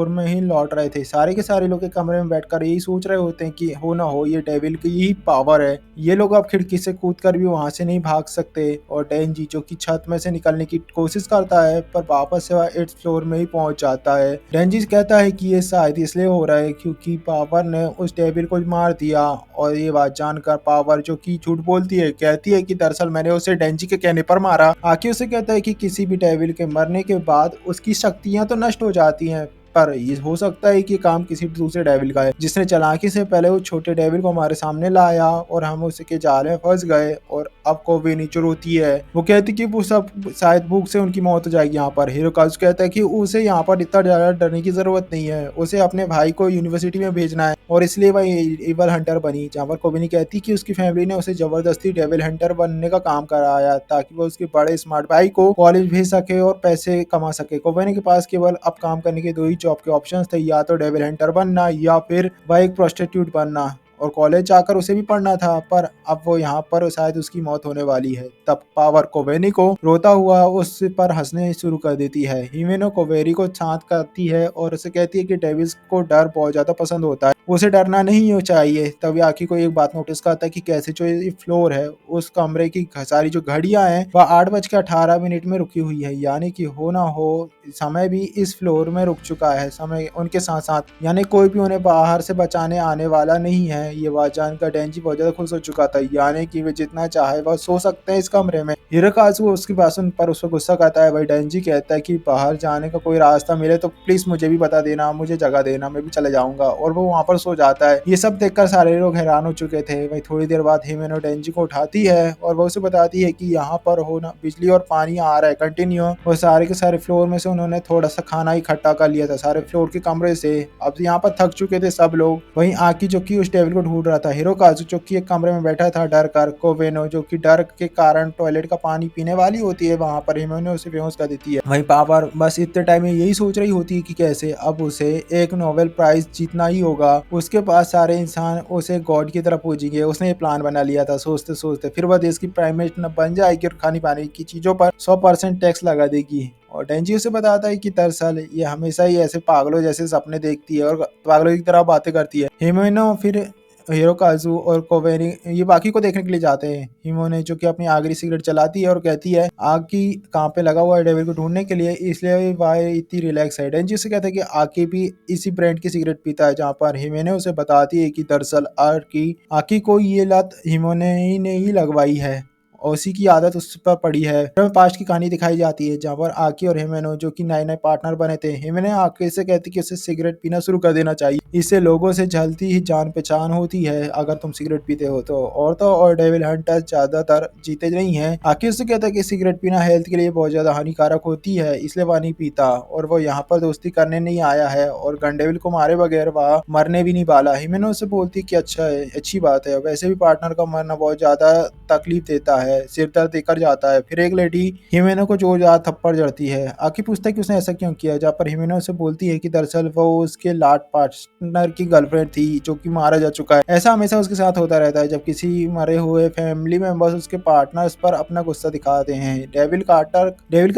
में ही लौट रहे थे। सारे के सारे लोग के कमरे में बैठकर यही सोच रहे होते हैं कि हो ना हो ये डेविल की ही पावर है, ये लोग अब खिड़की से कूद कर भी वहां से नहीं भाग सकते। और डेंजी जो कि छत में से निकलने की कोशिश करता है, पर वापस से वह 8th फ्लोर में ही पहुंच जाता है। डेंजी कहता है कि ये शायद इसलिए हो रहा है क्योंकि पावर ने उस डेविल को मार दिया। और ये बात जानकर पावर जो कि झूठ बोलती है, कहती है कि दरअसल मैंने उसे डेंजी के कहने पर मारा। आकी उसे कहता है कि किसी भी डेविल के मरने के बाद उसकी शक्तियां तो नष्ट हो जाती हैं, पर ये हो सकता है कि काम किसी दूसरे डेविल का है, जिसने चालाकी से पहले वो छोटे डेविल को हमारे सामने लाया और हम उसके जाल में फंस गए। और अब कोवेनी जो रोती है, वो कहती कि वो सब शायद भूख से उनकी मौत हो जाएगी यहाँ पर। हिरोकाज़ु कहता है कि उसे यहाँ पर इतना ज्यादा डरने की जरूरत नहीं है, उसे अपने भाई को यूनिवर्सिटी में भेजना है और इसलिए वह इवल हंटर बनी। जहाँ पर कोवेनी कहती कि उसकी फैमिली ने उसे जबरदस्ती डेविल हंटर बनने का काम कराया ताकि वो उसके बड़े स्मार्ट भाई को कॉलेज भेज सके और पैसे कमा सके। कोवेनी के पास केवल अब काम करने के 2 ही जॉब के ऑप्शंस थे, या तो डेविल हंटर बनना या फिर वह एक प्रोस्टिट्यूट बनना। और कॉलेज जाकर उसे भी पढ़ना था, पर अब वो यहाँ पर शायद उसकी मौत होने वाली है। तब पावर कोवेनी को रोता हुआ उस पर हंसने शुरू कर देती है। हिमेनो कोवेनी को शांत करती है और उसे कहती है कि डेविल्स को डर बहुत ज्यादा पसंद होता है, उसे डरना नहीं हो चाहिए। तभी आखिर को एक बात नोटिस करता है कि कैसे जो ये फ्लोर है उस कमरे की सारी जो घड़ियां हैं वह 8:18 में रुकी हुई है। यानी कि हो ना हो समय भी इस फ्लोर में रुक चुका है, समय उनके साथ साथ, यानी कोई भी उन्हें बाहर से बचाने आने वाला नहीं है। ये बात जानकर डेंजी बहुत ज्यादा खुश हो चुका था, यानी कि वे जितना चाहे वह सो सकते हैं इस कमरे में। हिरोकाज़ु उसकी बात सुन पर उस पर गुस्सा करता है। वही डेंजी कहता है कि बाहर जाने का कोई रास्ता मिले तो प्लीज मुझे भी बता देना, मुझे जगह देना, मैं भी चले जाऊंगा। और वो वहां पर सो जाता है। ये सब देखकर सारे लोग हैरान हो चुके थे। वही थोड़ी देर बाद हिमेनो डेंजी को उठाती है और वो उसे बताती है कि यहाँ पर होना बिजली और पानी आ रहा है कंटिन्यू। और सारे के सारे फ्लोर में से उन्होंने थोड़ा सा खाना इकट्ठा कर लिया था सारे फ्लोर के कमरे से। अब यहाँ पर थक चुके थे सब लोग। वहीं आकी जो कि उस डेविल को ढूंढ रहा था। हिरोकाज़ु जो कि एक कमरे में बैठा था डर कर। कोवेनो जो कि डर के कारण टॉयलेट का पानी पीने वाली होती है, वहां पर हिमेनो उसे बेहोश कर देती है। वहीं पावर बस इतने टाइम में यही सोच रही होती है कि कैसे अब उसे एक नोबेल प्राइज जीतना ही होगा। उसके पास सारे इंसान उसे गॉड की तरफ पूजेंगे। उसने ये प्लान बना लिया था सोचते सोचते। फिर वह देश की प्राइम मिनिस्टर बन जाएगी और खाने पाने की चीजों पर 100% टैक्स लगा देगी। और डेंजी उसे बताता है कि दरअसल ये हमेशा ही ऐसे पागलों जैसे सपने देखती है और पागलों की तरह बातें करती है। हिमेनो फिर हिरोकाज़ु और कोवेनी ये बाकी को देखने के लिए जाते हैं। हिमोने जो कि अपनी आखिरी सिगरेट चलाती है और कहती है आग की काम पे लगा हुआ है डेविल को ढूंढने के लिए, इसलिए वह इतनी रिलैक्स है। डेंजी से कहता है कि आकी भी इसी ब्रांड की सिगरेट पीता है। जहाँ पर हिमेने उसे बताती है कि दरअसल आकी को ये लत हिमोने ही ने ही लगवाई है उसी की आदत उस पर पड़ी है। पास्ट की कहानी दिखाई जाती है जहाँ पर आकी और हिमेनो जो कि नए नए पार्टनर बने थे। हिमेने आकी से कहती कि उसे सिगरेट पीना शुरू कर देना चाहिए, इससे लोगों से जल्दी ही जान पहचान होती है अगर तुम सिगरेट पीते हो तो। औरतों और डेविल हंटर ज्यादातर जीते नहीं है। आकी उससे कहता है कि सिगरेट पीना हेल्थ के लिए बहुत ज्यादा हानिकारक होती है, इसलिए वह नहीं पीता और वो यहाँ पर दोस्ती करने नहीं आया है और गन डेविल को मारे बगैर वह मरने भी नहीं वाला। हिमेनो उससे बोलती कि अच्छा है, अच्छी बात है, वैसे भी पार्टनर का मरना बहुत ज्यादा तकलीफ देता है, सिर दर्द देकर जाता है। फिर एक लेडी हिमेनो को जोर ज्यादा थप्पड़ जड़ती है। आकी पूछता है कि उसने ऐसा क्यों किया, जहाँ पर हिमेनो से बोलती है कि दरअसल वो उसके लाट पार्टनर की गर्लफ्रेंड थी जो कि मारा जा चुका है। ऐसा हमेशा उसके साथ होता रहता है जब किसी मरे हुए फैमिली मेंबर्स उसके पार्टनर्स पर अपना गुस्सा दिखाते हैं। डेविल का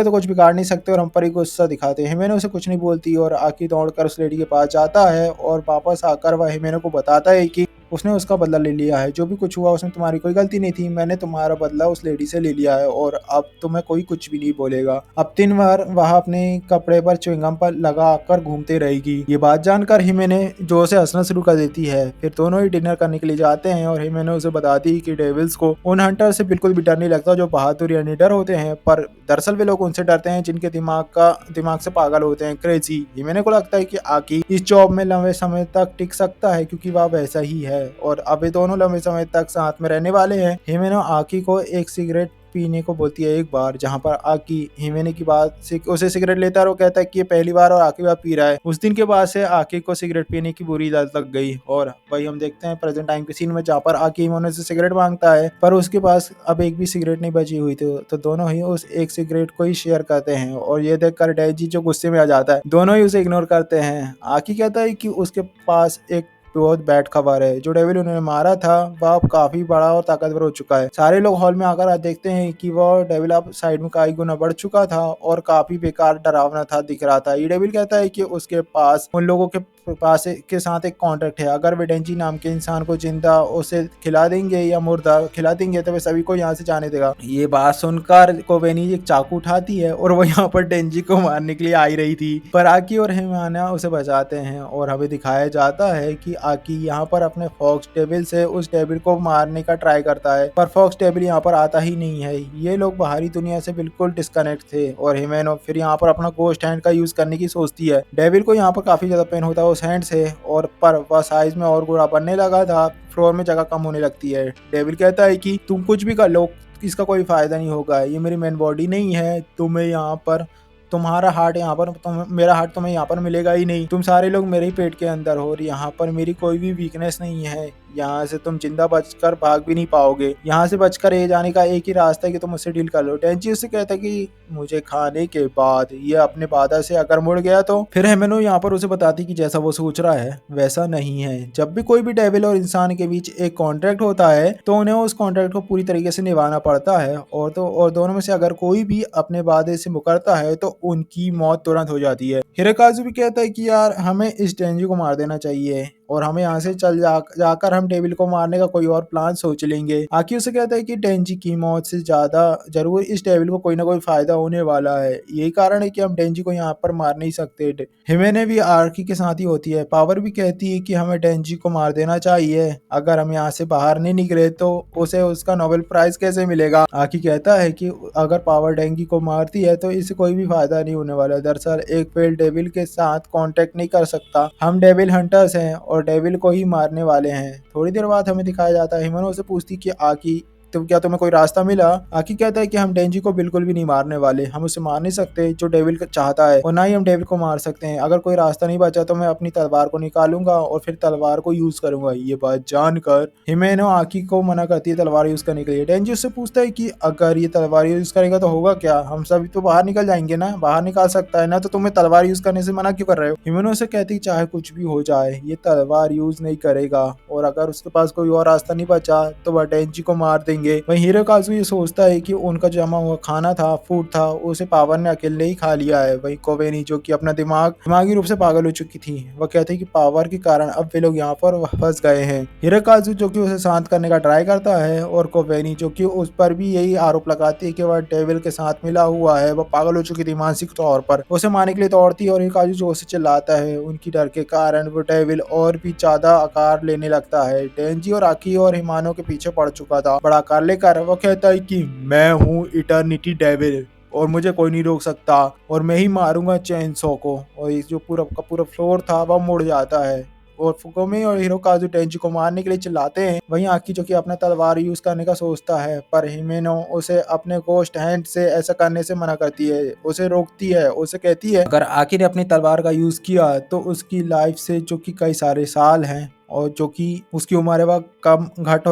तो कुछ बिगाड़ नहीं सकते और हम पर ही गुस्सा दिखाते हैं। हिमेनो उसे कुछ नहीं बोलती और आकी दौड़कर उस लेडी के पास जाता है और वापस आकर वह हिमेनो को बताता है कि उसने उसका बदला ले लिया है, जो भी कुछ हुआ उसमें तुम्हारी कोई गलती नहीं थी, मैंने तुम्हारा बदला उस लेडी से ले लिया है और अब तुम्हें कोई कुछ भी नहीं बोलेगा। अब 3 बार वह अपने कपड़े पर च्युइंगम पर लगा कर घूमते रहेगी। ये बात जानकर हिमेने जोर से हंसना शुरू कर देती है। फिर दोनों ही डिनर करने के लिए जाते हैं और हिमेने उसे बताती है कि डेविल्स को उन हंटर से बिल्कुल भी डर नहीं लगता जो बहादुर या निडर होते हैं, पर दरअसल वे लोग उनसे डरते हैं जिनके दिमाग से पागल होते हैं, क्रेजी। हिमेने को लगता है कि आकी इस जॉब में लंबे समय तक टिक सकता है क्योंकि वह वैसा ही है और अब ये दोनों लंबे समय तक साथ में रहने वाले हैं। हिमेनो आकी को एक सिगरेट पीने को बोलती है एक बार, जहाँ पर आकी हिमेने की बात से उसे सिगरेट लेता है और वो कहता है कि ये पहली बार और आकी बार पी रहा है। उस दिन के बाद से आकी को सिगरेट पीने की बुरी लत लग गई और वही हम देखते हैं प्रेजेंट टाइम के सीन में जहाँ पर आकी हिमेनो से सिगरेट मांगता है पर उसके पास अब एक भी सिगरेट नहीं बची हुई थी, तो दोनों ही उस एक सिगरेट को ही शेयर करते हैं और ये देखकर डेजी जो गुस्से में आ जाता है, दोनों ही उसे इग्नोर करते हैं। आकी कहता है कि उसके पास एक बहुत बैड खबर है, जो डेविल उन्होंने मारा था वह अब काफी बड़ा और ताकतवर हो चुका है। सारे लोग हॉल में आकर देखते हैं कि वह डेविल अब साइड में कई गुना बढ़ चुका था और काफी बेकार डरावना था दिख रहा था। ये डेविल कहता है कि उसके पास उन लोगों के साथ एक कॉन्ट्रैक्ट है, अगर वे डेंजी नाम के इंसान को जिंदा उसे खिला देंगे या मुर्दा खिला देंगे तो वे सभी को यहाँ से जाने देगा। ये बात सुनकर कोवेनी एक चाकू उठाती है और वो यहाँ पर डेंजी को मारने के लिए आई रही थी, पर आकी और हिमाना उसे बचाते हैं और हमें दिखाया जाता है कि आकी यहाँ पर अपने फॉक्स टेबल से उस टेबल को मारने का ट्राई करता है, पर फॉक्स टेबल यहाँ पर आता ही नहीं है। ये लोग बाहरी दुनिया से बिल्कुल डिस्कनेक्ट थे और हिमेनो फिर यहाँ पर अपना गोस्ट हैंड का यूज करने की सोचती है। डेविल को यहाँ पर काफी ज्यादा पेन होता है उस हैंड से और पर वह साइज में और गोरा बनने लगा था, फ्लोर में जगह कम होने लगती है। डेविल कहता है कि तुम कुछ भी कर लो इसका कोई फायदा नहीं होगा, ये मेरी मेन बॉडी नहीं है, तुम्हें यहाँ पर तुम्हारा हार्ट यहाँ पर मेरा हार्ट तुम्हें यहाँ पर मिलेगा ही नहीं, तुम सारे लोग मेरे ही पेट के अंदर हो और यहाँ पर मेरी कोई भी वीकनेस नहीं है, यहाँ से तुम जिंदा बचकर भाग भी नहीं पाओगे, यहाँ से बचकर ये जाने का एक ही रास्ता है कि तुम मुझसे डील कर लो। डेंजी उससे कहता है कि मुझे खाने के बाद ये अपने वादा से अगर मुड़ गया तो। फिर हेमेनो यहाँ पर उसे बताती कि जैसा वो सोच रहा है वैसा नहीं है, जब भी कोई भी डेविल और इंसान के बीच एक कॉन्ट्रैक्ट होता है तो उन्हें उस कॉन्ट्रैक्ट को पूरी तरीके से निभाना पड़ता है और दोनों में से अगर कोई भी अपने वादे से मुकरता है तो उनकी मौत तुरंत हो जाती है। हिरोकाज़ु भी कहता है कि यार हमें इस डेंजी को मार देना चाहिए और हमें यहाँ से जाकर हम डेविल को मारने का कोई और प्लान सोच लेंगे। आकी उसे कहता है कि डेंजी की मौत से ज्यादा जरूर इस डेविल को कोई ना कोई फायदा होने वाला है, यही कारण है कि हम डेंजी को यहाँ पर मार नहीं सकते। हिमेने भी आर्की के साथ ही होती है, पावर भी कहती है कि हमें डेंजी को मार देना चाहिए, अगर हम यहाँ से बाहर नहीं निकले तो उसे उसका नोबेल प्राइज कैसे मिलेगा। आकी कहता है कि अगर पावर डेंगी को मारती है तो इससे कोई भी फायदा नहीं होने वाला, दरअसल एक फेल डेविल के साथ कांटेक्ट नहीं कर सकता, हम डेविल हंटर्स हैं और डेविल को ही मारने वाले हैं। थोड़ी देर बाद हमें दिखाया जाता है हिमेनो से पूछती कि आकी तो क्या तुम्हें कोई रास्ता मिला। आकी कहता है कि हम डेंजी को बिल्कुल भी नहीं मारने वाले, हम उसे मार नहीं सकते जो डेविल चाहता है और ना ही हम डेविल को मार सकते हैं, अगर कोई रास्ता नहीं बचा तो मैं अपनी तलवार को निकालूंगा और फिर तलवार को यूज करूंगा। ये बात जानकर हिमेनो आकी को मना करती है तलवार यूज करने के लिए। डेंजी उससे पूछता है कि अगर ये तलवार यूज करेगा तो होगा क्या, हम सभी तो बाहर निकल जाएंगे ना, बाहर निकाल सकता है ना, तो तुम्हें तलवार यूज करने से मना क्यों कर रहे हो। हिमेनो से कहती चाहे कुछ भी हो जाए ये तलवार यूज नहीं करेगा और अगर उसके पास कोई और रास्ता नहीं बचा तो वह डेंजी को मार देंगे। वही हिरोकाज़ु ये सोचता है कि उनका जमा हुआ खाना था, फूड था, उसे पावर ने अकेले ही खा लिया है। वही कोवेनी जो कि अपना दिमागी रूप से पागल हो चुकी थी, वह कहती है कि पावर के कारण अब वे लोग यहाँ पर फंस गए हैं। हिरोकाज़ु जो कि उसे शांत करने का ट्राई करता है और कोवेनी जो कि उस पर भी यही आरोप लगाती है कि वह डेविल के साथ मिला हुआ है, वह पागल हो चुकी थी मानसिक तौर पर, उसे मारने के लिए दौड़ती है और हिरोकाज़ु जो उसे चिल्लाता है, उनकी डर के कारण वो डेविल और भी ज्यादा आकार लेने लगता है। डेंजी और आकी और हिमानो के पीछे पड़ चुका था, बड़ा तलवार लेकर वो कहता है कि मैं हूँ इटर्निटी डेविल और मुझे कोई नहीं रोक सकता और मैं ही मारूंगा चेनसो को। और ये जो पूरा का पूरा फ्लोर था वह मुड़ जाता है और फुकोमी और हिरोकाज़ु टेंजी को मारने के लिए चिल्लाते हैं। वहीं आकी जो कि अपना तलवार यूज करने का सोचता है, पर हिमेनो उसे अपने गोस्ट हैंड से ऐसा करने से मना करती है, उसे रोकती है, उसे कहती है अगर आकी ने अपनी तलवार का यूज किया तो उसकी लाइफ से जो कि कई सारे साल हैं और जो कि उसकी उम्र है वह कम घट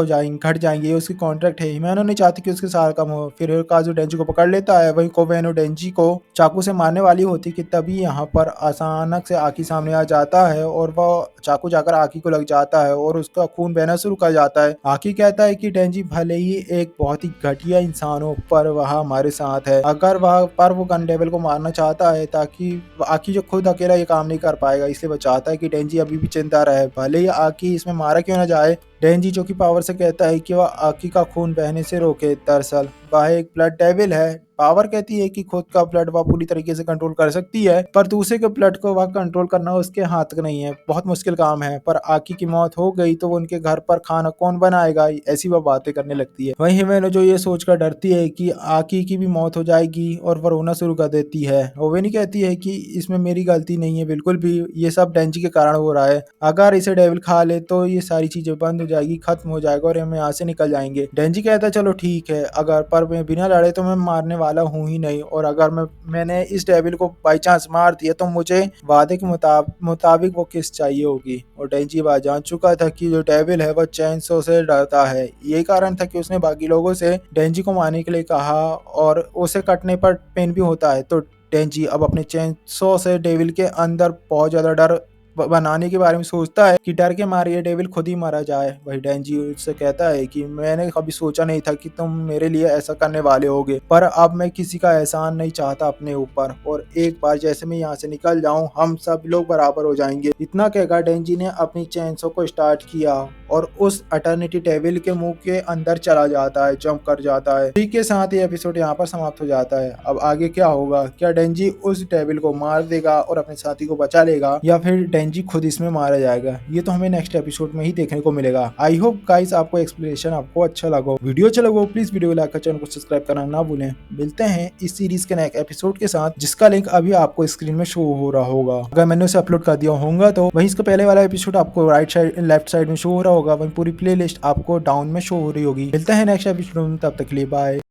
जाएंगे। उसकी कॉन्ट्रैक्ट है, हिमेनो नहीं चाहती कि उसके साल कम हो। फिर हिरोकाज़ु डेंजी को पकड़ लेता है। वहीं कोबेनो डेंजी को चाकू से मारने वाली होती कि तभी यहाँ पर अचानक से आकी सामने आ जाता है और वह चाकू जाकर आकी को लग जाता है और उसका खून बहना शुरू कर जाता है। आकी कहता है कि डेंजी भले ही एक बहुत ही घटिया इंसान हो पर वह हमारे साथ है। अगर वो गन डेविल को मारना चाहता है ताकि आकी जो खुद अकेला ये काम नहीं कर पाएगा, इसलिए वो चाहता है कि डेंजी अभी भी जिंदा रहे, भले ही आकी इसमें मारा क्यों ना जाए। डेंजी जो कि पावर से कहता है कि वह आकी का खून बहने से रोके। दरअसल वह एक ब्लड डेविल है। पावर कहती है कि खुद का ब्लड वह पूरी तरीके से कंट्रोल कर सकती है, पर दूसरे के ब्लड को वह कंट्रोल करना उसके हाथ का नहीं है, बहुत मुश्किल काम है। पर आकी की मौत हो गई तो उनके घर पर खाना कौन बनाएगा, ऐसी वह बातें करने लगती है। वहीं हिमेनो जो ये सोचकर डरती है कि आकी की भी मौत हो जाएगी और वह रोना शुरू कर देती है। ओवेनी कहती है कि इसमें मेरी गलती नहीं है बिल्कुल भी, ये सब डेंजी के कारण हो रहा है। अगर इसे डेविल खा ले तो ये सारी चीजें बंद हो जाएगी, खत्म हो जाएगा और हम यहाँ से निकल जाएंगे। डेंजी कहता है चलो ठीक है, अगर पर मैं बिना लड़े तो मैं मारने वाला हूँ ही नहीं, और अगर मैंने इस डेविल को बाई चांस मार दिया तो मुझे वादे के मुताबिक वो किस चाहिए होगी। और डेंजी वह जान चुका था कि जो डेविल है वह चेनसो से डरता है। यही कारण था कि उसने बाकी लोगों से डेंजी को मारने के लिए कहा और उसे कटने पर पेन भी होता है। तो डेंजी अब अपने चेनसो से डेविल के अंदर बहुत ज्यादा डर बनाने के बारे में सोचता है कि डर के मारे ये डेविल खुद ही मारा जाए। वही डेंजी उससे कहता है कि मैंने कभी सोचा नहीं था कि तुम मेरे लिए ऐसा करने वाले होगे, पर अब मैं किसी का एहसान नहीं चाहता अपने ऊपर, और एक बार जैसे मैं यहाँ से निकल जाऊं हम सब लोग बराबर हो जाएंगे। इतना कहकर डेंजी ने अपनी चेनसो को स्टार्ट किया और उस अटर्निटी डेविल के मुंह के अंदर चला जाता है, जंप कर जाता है। इसी के साथ ये एपिसोड यहाँ पर समाप्त हो जाता है। अब आगे क्या होगा, क्या डेंजी उस डेविल को मार देगा और अपने साथी को बचा लेगा, या फिर डेंजी खुद इसमें मारा जाएगा, ये तो हमें नेक्स्ट एपिसोड में ही देखने को मिलेगा। आई होप गाइस आपको एक्सप्लेनेशन आपको अच्छा लगा। वीडियो अच्छा लगा प्लीज वीडियो को लाइक कर चैनल को सब्सक्राइब करना ना भूलें। मिलते हैं इस सीरीज के नेक्स्ट एपिसोड के साथ, जिसका लिंक अभी आपको स्क्रीन में शो हो रहा होगा। अगर मैंने उसे अपलोड कर दिया होगा तो वहीं इसका पहले वाला एपिसोड आपको राइट साइड लेफ्ट साइड में शो हो रहा होगा, वहीं पूरी प्ले लिस्ट आपको डाउन में शो हो रही होगी। मिलते हैं नेक्स्ट एपिसोड में, तब तक के लिए बाय।